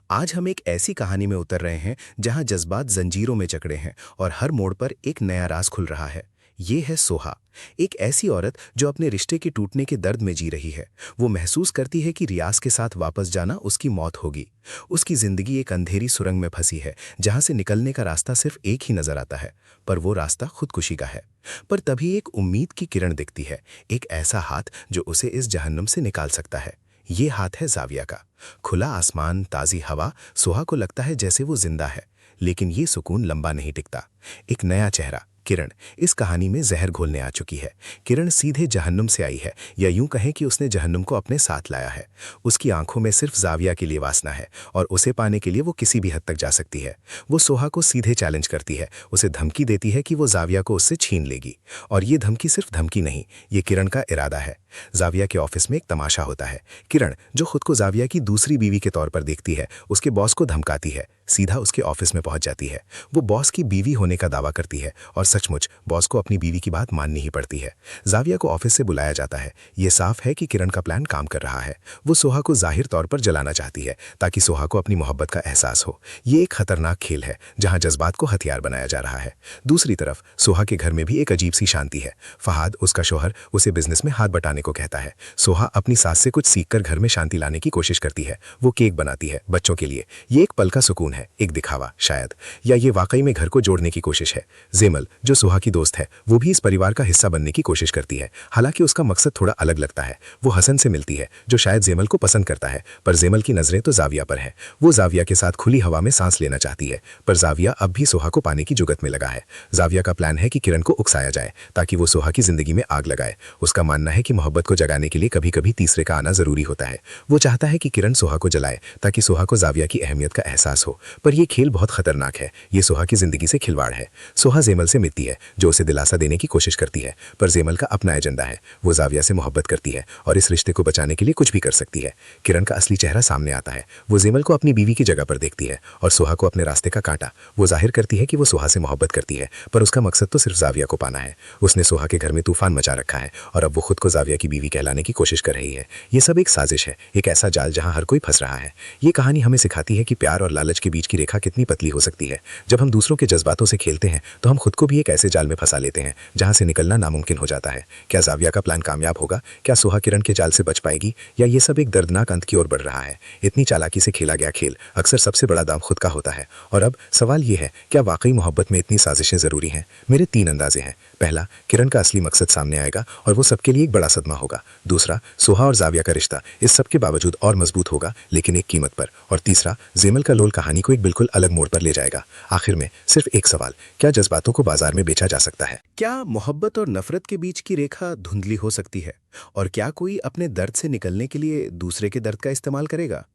आज हम एक ऐसी कहानी में उतर रहे हैं जहां जज्बात जंजीरों में जकड़े हैं और हर मोड़ पर एक नया राज खुल रहा है। ये है सोहा, एक ऐसी औरत जो अपने रिश्ते के टूटने के दर्द में जी रही है। वो महसूस करती है कि रियाज के साथ वापस जाना उसकी मौत होगी। उसकी जिंदगी एक अंधेरी सुरंग में फंसी है जहां से निकलने का रास्ता सिर्फ एक ही नजर आता है, पर वो रास्ता खुदकुशी का है। पर तभी एक उम्मीद की किरण दिखती है, एक ऐसा हाथ जो उसे इस जहन्नुम से निकाल सकता है। ये हाथ है जाविया का। खुला आसमान, ताज़ी हवा, सोहा को लगता है जैसे वो जिंदा है। लेकिन ये सुकून लंबा नहीं टिकता। एक नया चेहरा, किरण, इस कहानी में जहर घोलने आ चुकी है। किरण सीधे जहन्नुम से आई है, या यूं कहें कि उसने जहन्नुम को अपने साथ लाया है। उसकी आंखों में सिर्फ जाविया के लिए वासना है, और उसे पाने के लिए वो किसी भी हद तक जा सकती है। वो सोहा को सीधे चैलेंज करती है, उसे धमकी देती है कि वो जाविया को उससे छीन लेगी। और ये धमकी सिर्फ धमकी नहीं, ये किरण का इरादा है। जाविया के ऑफिस में एक तमाशा होता है। किरण, जो खुद को जाविया की दूसरी बीवी के तौर पर देखती है, उसके बॉस को धमकाती है, सीधा उसके ऑफिस में पहुंच जाती है। वो बॉस की बीवी होने का दावा करती है, और सचमुच बॉस को अपनी बीवी की बात माननी ही पड़ती है। जाविया को ऑफिस से बुलाया जाता है। ये साफ है कि किरण का प्लान काम कर रहा है। वो सोहा को जाहिर तौर पर जलाना चाहती है, ताकि सोहा को अपनी मोहब्बत का एहसास हो। ये एक खतरनाक खेल है जहां जज्बात को हथियार बनाया जा रहा है। दूसरी तरफ सोहा के घर में भी एक अजीब सी शांति है। फहाद, उसका शौहर, उसे बिजनेस में हाथ बटाने को कहता है। सोहा अपनी सास से कुछ सीखकर घर में शांति लाने की कोशिश करती है। वो केक बनाती है बच्चों के लिए। ये एक पल का सुकून है, एक दिखावा शायद, या ये वाकई में घर को जोड़ने की कोशिश है। जेमल, जो सोहा की दोस्त है, वो भी इस परिवार का हिस्सा बनने की कोशिश करती है। हालांकि उसका मकसद थोड़ा अलग लगता है। वो हसन से मिलती है, जो शायद जेमल को पसंद करता है, पर जेमल की नजरें तो जाविया पर है। वो जाविया के साथ खुली हवा में सांस लेना चाहती है, पर जाविया अब भी सोहा को पाने की जुगत में लगा है। जाविया का प्लान है कि किरण को उकसाया जाए, ताकि वो सोहा की जिंदगी में आग लगाए। उसका मानना है कि मोहब्बत को जगाने के लिए कभी कभी तीसरे का आना जरूरी होता है। वो चाहता है कि किरण सोहा को जलाए, ताकि सोहा को जाविया की अहमियत का एहसास हो। पर यह खेल बहुत खतरनाक है। ये सोहा की जिंदगी से खिलवाड़ है। सोहा जेमल से मिलती है, जो उसे दिलासा देने की कोशिश करती है, पर जेमल का अपना एजेंडा है। वो जाविया से मोहब्बत करती है और इस रिश्ते को बचाने के लिए कुछ भी कर सकती है। किरण का असली चेहरा सामने आता है। वो जेमल को अपनी बीवी की जगह पर देखती है और सोहा को अपने रास्ते का कांटा। वो जाहिर करती है कि वो सोहा से मोहब्बत करती है, पर उसका मकसद तो सिर्फ जाविया को पाना है। उसने सोहा के घर में तूफान मचा रखा है, और अब वो खुद को जाविया की बीवी कहलाने की कोशिश कर रही है। ये सब एक साजिश है, एक ऐसा जाल जहां हर कोई फंस रहा है। ये कहानी हमें सिखाती है कि प्यार और लालच के बीच की रेखा कितनी पतली हो सकती है। जब हम दूसरों के जज्बातों से खेलते हैं, तो हम खुद को भी एक ऐसे जाल में फंसा लेते हैं जहां से निकलना नामुमकिन हो जाता है। क्या जाविया का प्लान कामयाब होगा? क्या सोहा किरण के जाल से बच पाएगी, या ये सब एक दर्दनाक अंत की ओर बढ़ रहा है? इतनी चालाकी से खेला गया खेल अक्सर सबसे बड़ा दाम खुद का होता है। और अब सवाल ये है, क्या वाकई मोहब्बत में इतनी साजिशें जरूरी हैं? मेरे 3 अंदाजे हैं। पहला, किरण का असली मकसद सामने आएगा और वो सबके लिए एक बड़ा सदमा होगा। दूसरा, सोहा और जाविया का रिश्ता इस सब के बावजूद और मजबूत होगा, लेकिन एक कीमत पर। और तीसरा, जेमल का लोल कहानी को एक बिल्कुल अलग मोड़ पर ले जाएगा। आखिर में सिर्फ एक सवाल, क्या जज्बातों को बाजार में बेचा जा सकता है? क्या मोहब्बत और नफरत के बीच की रेखा धुंधली हो सकती है? और क्या कोई अपने दर्द से निकलने के लिए दूसरे के दर्द का इस्तेमाल करेगा?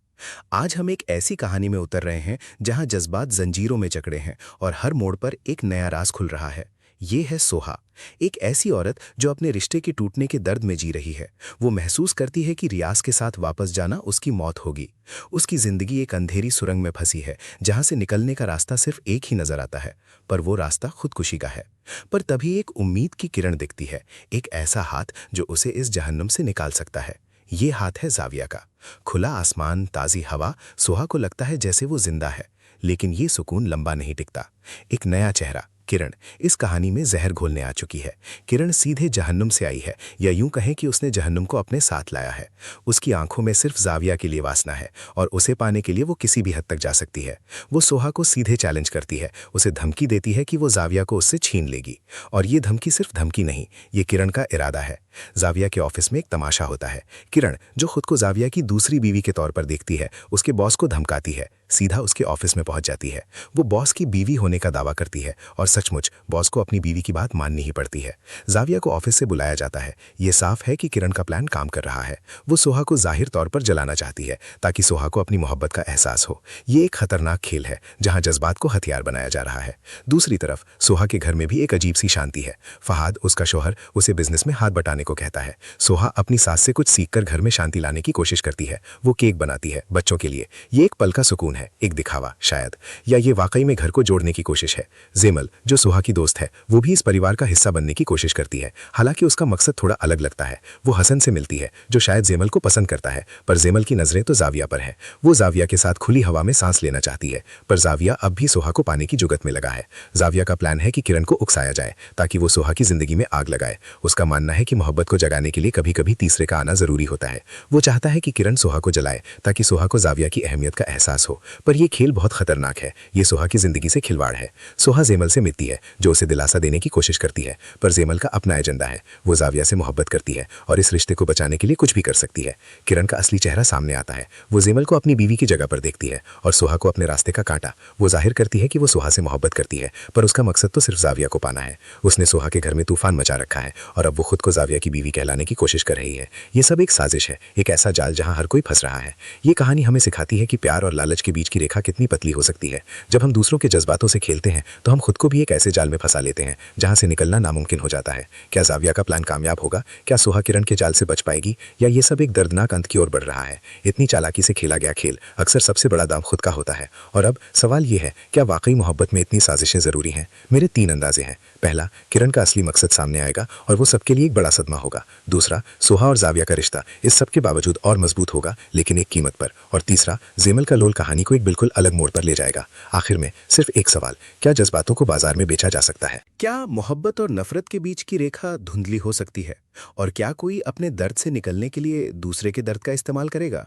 आज हम एक ऐसी कहानी में उतर रहे हैं जहां जज्बात जंजीरों में जकड़े हैं और हर मोड़ पर एक नया राज खुल रहा है। ये है सोहा, एक ऐसी औरत जो अपने रिश्ते के टूटने के दर्द में जी रही है। वो महसूस करती है कि रियाज के साथ वापस जाना उसकी मौत होगी। उसकी जिंदगी एक अंधेरी सुरंग में फंसी है जहां से निकलने का रास्ता सिर्फ एक ही नजर आता है, पर वो रास्ता खुदकुशी का है। पर तभी एक उम्मीद की किरण दिखती है, एक ऐसा हाथ जो उसे इस जहन्नुम से निकाल सकता है। ये हाथ है जाविया का। खुला आसमान, ताज़ी हवा, सोहा को लगता है जैसे वो जिंदा है। लेकिन ये सुकून लंबा नहीं टिकता। एक नया चेहरा, किरण, इस कहानी में जहर घोलने आ चुकी है। किरण सीधे जहन्नुम से आई है, या यूं कहें कि उसने जहन्नुम को अपने साथ लाया है। उसकी आंखों में सिर्फ जाविया के लिए वासना है, और उसे पाने के लिए वो किसी भी हद तक जा सकती है। वो सोहा को सीधे चैलेंज करती है, उसे धमकी देती है कि वो जाविया को उससे छीन लेगी। और ये धमकी सिर्फ धमकी नहीं, ये किरण का इरादा है। जाविया के ऑफिस में एक तमाशा होता है। किरण, जो खुद को जाविया की दूसरी बीवी के तौर पर देखती है, उसके बॉस को धमकाती है, सीधा उसके ऑफिस में पहुंच जाती है। वो बॉस की बीवी होने का दावा करती है, और सचमुच बॉस को अपनी बीवी की बात माननी ही पड़ती है। जाविया को ऑफिस से बुलाया जाता है। ये साफ है कि किरण का प्लान काम कर रहा है। वो सोहा को जाहिर तौर पर जलाना चाहती है, ताकि सोहा को अपनी मोहब्बत का एहसास हो। ये एक खतरनाक खेल है जहां जज्बात को हथियार बनाया जा रहा है। दूसरी तरफ सोहा के घर में भी एक अजीब सी शांति है। फहाद, उसका शौहर, उसे बिजनेस में हाथ बटाने को कहता है। सोहा अपनी सास से कुछ सीखकर घर में शांति लाने की कोशिश करती है। वो केक बनाती है बच्चों के लिए। ये एक पल का सुकून है, है, एक दिखावा शायद, या ये वाकई में घर को जोड़ने की कोशिश है। जेमल, जो सुहा की दोस्त है, वो भी इस परिवार का हिस्सा बनने की कोशिश करती है। हालांकि उसका मकसद थोड़ा अलग लगता है। वो हसन से मिलती है, जो शायद जेमल को पसंद करता है, पर जेमल की नजरें तो जाविया पर है। वो जाविया के साथ खुली हवा में सांस लेना चाहती है, पर जाविया अब भी सुहा को पाने की जुगत में लगा है। जाविया का प्लान है कि किरण को उकसाया जाए ताकि वो सुहा की जिंदगी में आग लगाए। उसका मानना है कि मोहब्बत को जगाने के लिए कभी कभी तीसरे का आना जरूरी होता है। वो चाहता है कि किरण सुहा को जलाए ताकि सुहा को जाविया की अहमियत का एहसास हो, पर यह खेल बहुत खतरनाक है। ये सुहा की जिंदगी से खिलवाड़ है। सुहा जेमल से मिलती है, जो उसे दिलासा देने की कोशिश करती है, पर जेमल का अपना एजेंडा है। वो जाविया से मोहब्बत करती है और इस रिश्ते को बचाने के लिए कुछ भी कर सकती है। किरण का असली चेहरा सामने आता है। वो जेमल को अपनी बीवी की जगह पर देखती है और सुहा को अपने रास्ते का कांटा। वो जाहिर करती है कि वो सुहा से मोहब्बत करती है, पर उसका मकसद तो सिर्फ जाविया को पाना है। उसने सुहा के घर में तूफान मचा रखा है और अब वो खुद को जाविया की बीवी कहलाने की कोशिश कर रही है। ये सब एक साजिश है, एक ऐसा जाल जहां हर कोई फंस रहा है। ये कहानी हमें सिखाती है कि प्यार और लालच के बीच की रेखा कितनी पतली हो सकती है। जब हम दूसरों के जज्बातों से खेलते हैं तो हम खुद को भी एक ऐसे जाल में फंसा लेते हैं जहां से निकलना नामुमकिन हो जाता है। क्या जाविया का प्लान कामयाब होगा? क्या सुहा किरण के जाल से बच पाएगी, या ये सब एक दर्दनाक अंत की ओर बढ़ रहा है? इतनी चालाकी से खेला गया खेल अक्सर सबसे बड़ा दांव खुद का होता है। और अब सवाल ये है, क्या वाकई मोहब्बत में इतनी साजिशें जरूरी हैं? मेरे 3 अंदाजे हैं। पहला, किरण का असली मकसद सामने आएगा और वो सबके लिए एक बड़ा सदमा होगा। दूसरा, सुहा और जाविया का रिश्ता इस सब के बावजूद और मजबूत होगा, लेकिन एक कीमत पर। और तीसरा, जेमल का लोल कहानी को एक बिल्कुल अलग मोड़ पर ले जाएगा। आखिर में सिर्फ एक सवाल, क्या जज्बातों को बाजार में बेचा जा सकता है? क्या मोहब्बत और नफरत के बीच की रेखा धुंधली हो सकती है? और क्या कोई अपने दर्द से निकलने के लिए दूसरे के दर्द का इस्तेमाल करेगा?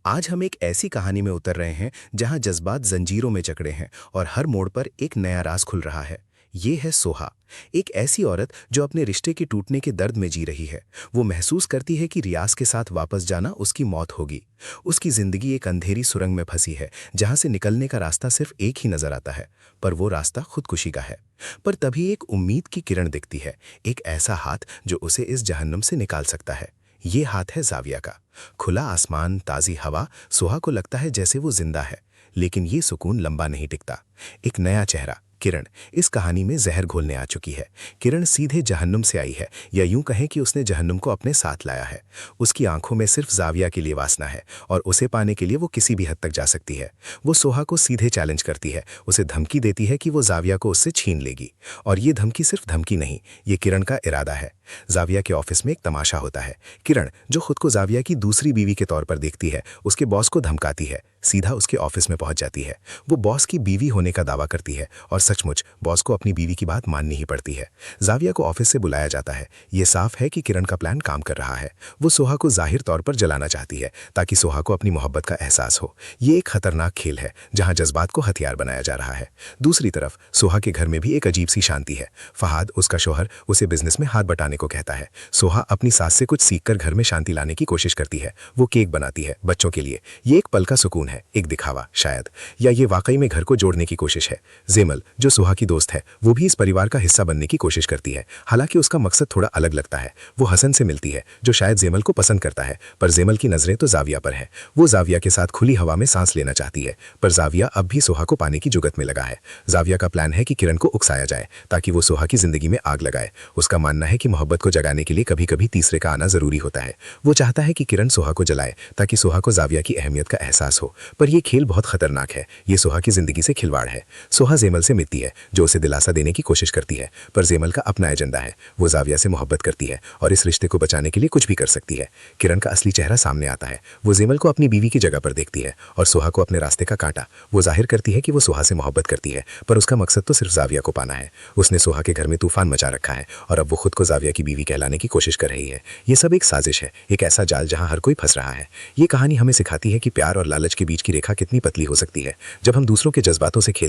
आज हम एक ऐसी कहानी में उतर रहे हैं जहां जज्बात जंजीरों में जकड़े हैं और हर मोड़ पर एक नया राज खुल रहा है। ये है सोहा, एक ऐसी औरत जो अपने रिश्ते के टूटने के दर्द में जी रही है। वो महसूस करती है कि रियाज के साथ वापस जाना उसकी मौत होगी। उसकी जिंदगी एक अंधेरी सुरंग में फंसी है जहां से निकलने का रास्ता सिर्फ एक ही नजर आता है, पर वो रास्ता खुदकुशी का है। पर तभी एक उम्मीद की किरण दिखती है, एक ऐसा हाथ जो उसे इस जहन्नुम से निकाल सकता है। ये हाथ है जाविया का। खुला आसमान, ताज़ी हवा, सुहा को लगता है जैसे वो जिंदा है। लेकिन ये सुकून लंबा नहीं टिकता। एक नया चेहरा, किरण, इस कहानी में जहर घोलने आ चुकी है। किरण सीधे जहन्नुम से आई है, या यूं कहें कि उसने जहन्नुम को अपने साथ लाया है। उसकी आंखों में सिर्फ जाविया के लिए वासना है और उसे पाने के लिए वो किसी भी हद तक जा सकती है। वो सोहा को सीधे चैलेंज करती है, उसे धमकी देती है कि वो जाविया को उससे छीन लेगी। और ये धमकी सिर्फ धमकी नहीं, ये किरण का इरादा है। जाविया के ऑफिस में एक तमाशा होता है। किरण, जो खुद को जाविया की दूसरी बीवी के तौर पर देखती है, उसके बॉस को धमकाती है, सीधा उसके ऑफिस में पहुंच जाती है। वो बॉस की बीवी होने का दावा करती है और सचमुच बॉस को अपनी बीवी की बात माननी ही पड़ती है। जाविया को ऑफिस से बुलाया जाता है। ये साफ है कि किरण का प्लान काम कर रहा है। वो सोहा को जाहिर तौर पर जलाना चाहती है ताकि सोहा को अपनी मोहब्बत का एहसास हो। ये एक खतरनाक खेल है जहां जज्बात को हथियार बनाया जा रहा है। दूसरी तरफ सोहा के घर में भी एक अजीब सी शांति है। फहाद, उसका शौहर, उसे बिजनेस में हाथ बटाने को कहता है। सोहा अपनी सास से कुछ सीखकर घर में शांति लाने की कोशिश करती है। वो केक बनाती है बच्चों के लिए। ये एक पल का सुकून है, एक दिखावा शायद, या ये वाकई में घर को जोड़ने की कोशिश है। जेमल, जो सुहा की दोस्त है, वो भी इस परिवार का हिस्सा बनने की कोशिश करती है। हालांकि उसका मकसद थोड़ा अलग लगता है। वो हसन से मिलती है, जो शायद जेमल को पसंद करता है, पर जेमल की नजरें तो जाविया पर है। वो जाविया के साथ खुली हवा में सांस लेना चाहती है, पर जाविया अब भी सोहा को पाने की जुगत में लगा है। जाविया का प्लान है कि किरण को उकसाया जाए ताकि वो सोहा की जिंदगी में आग लगाए। उसका मानना है कि मोहब्बत को जगाने के लिए कभी कभी तीसरे का आना जरूरी होता है। वो चाहता है कि किरण सोहा को जलाए ताकि सोहा को जाविया की अहमियत का एहसास हो, पर यह खेल बहुत खतरनाक है। ये सोहा की जिंदगी से खिलवाड़ है। सोहा जेमल से मिलती है, जो उसे दिलासा देने की कोशिश करती है, पर जेमल का अपना एजेंडा है। वो जाविया से मोहब्बत करती है और इस रिश्ते को बचाने के लिए कुछ भी कर सकती है। किरण का असली चेहरा सामने आता है। वो जेमल को अपनी बीवी की जगह पर देखती है और सोहा को अपने रास्ते का कांटा। वो जाहिर करती है कि वो सोहा से मोहब्बत करती है, पर उसका मकसद तो सिर्फ जाविया को पाना है। उसने सोहा के घर में तूफान मचा रखा है और अब वो खुद को जाविया की बीवी कहलाने की कोशिश कर रही है। ये सब एक साजिश है, एक ऐसा जाल जहां हर कोई फंस रहा है। ये कहानी हमें सिखाती है कि प्यार और लालच के बीच की रेखा कितनी पतली हो सकती है। जब हम दूसरों के जज्बातों से खेल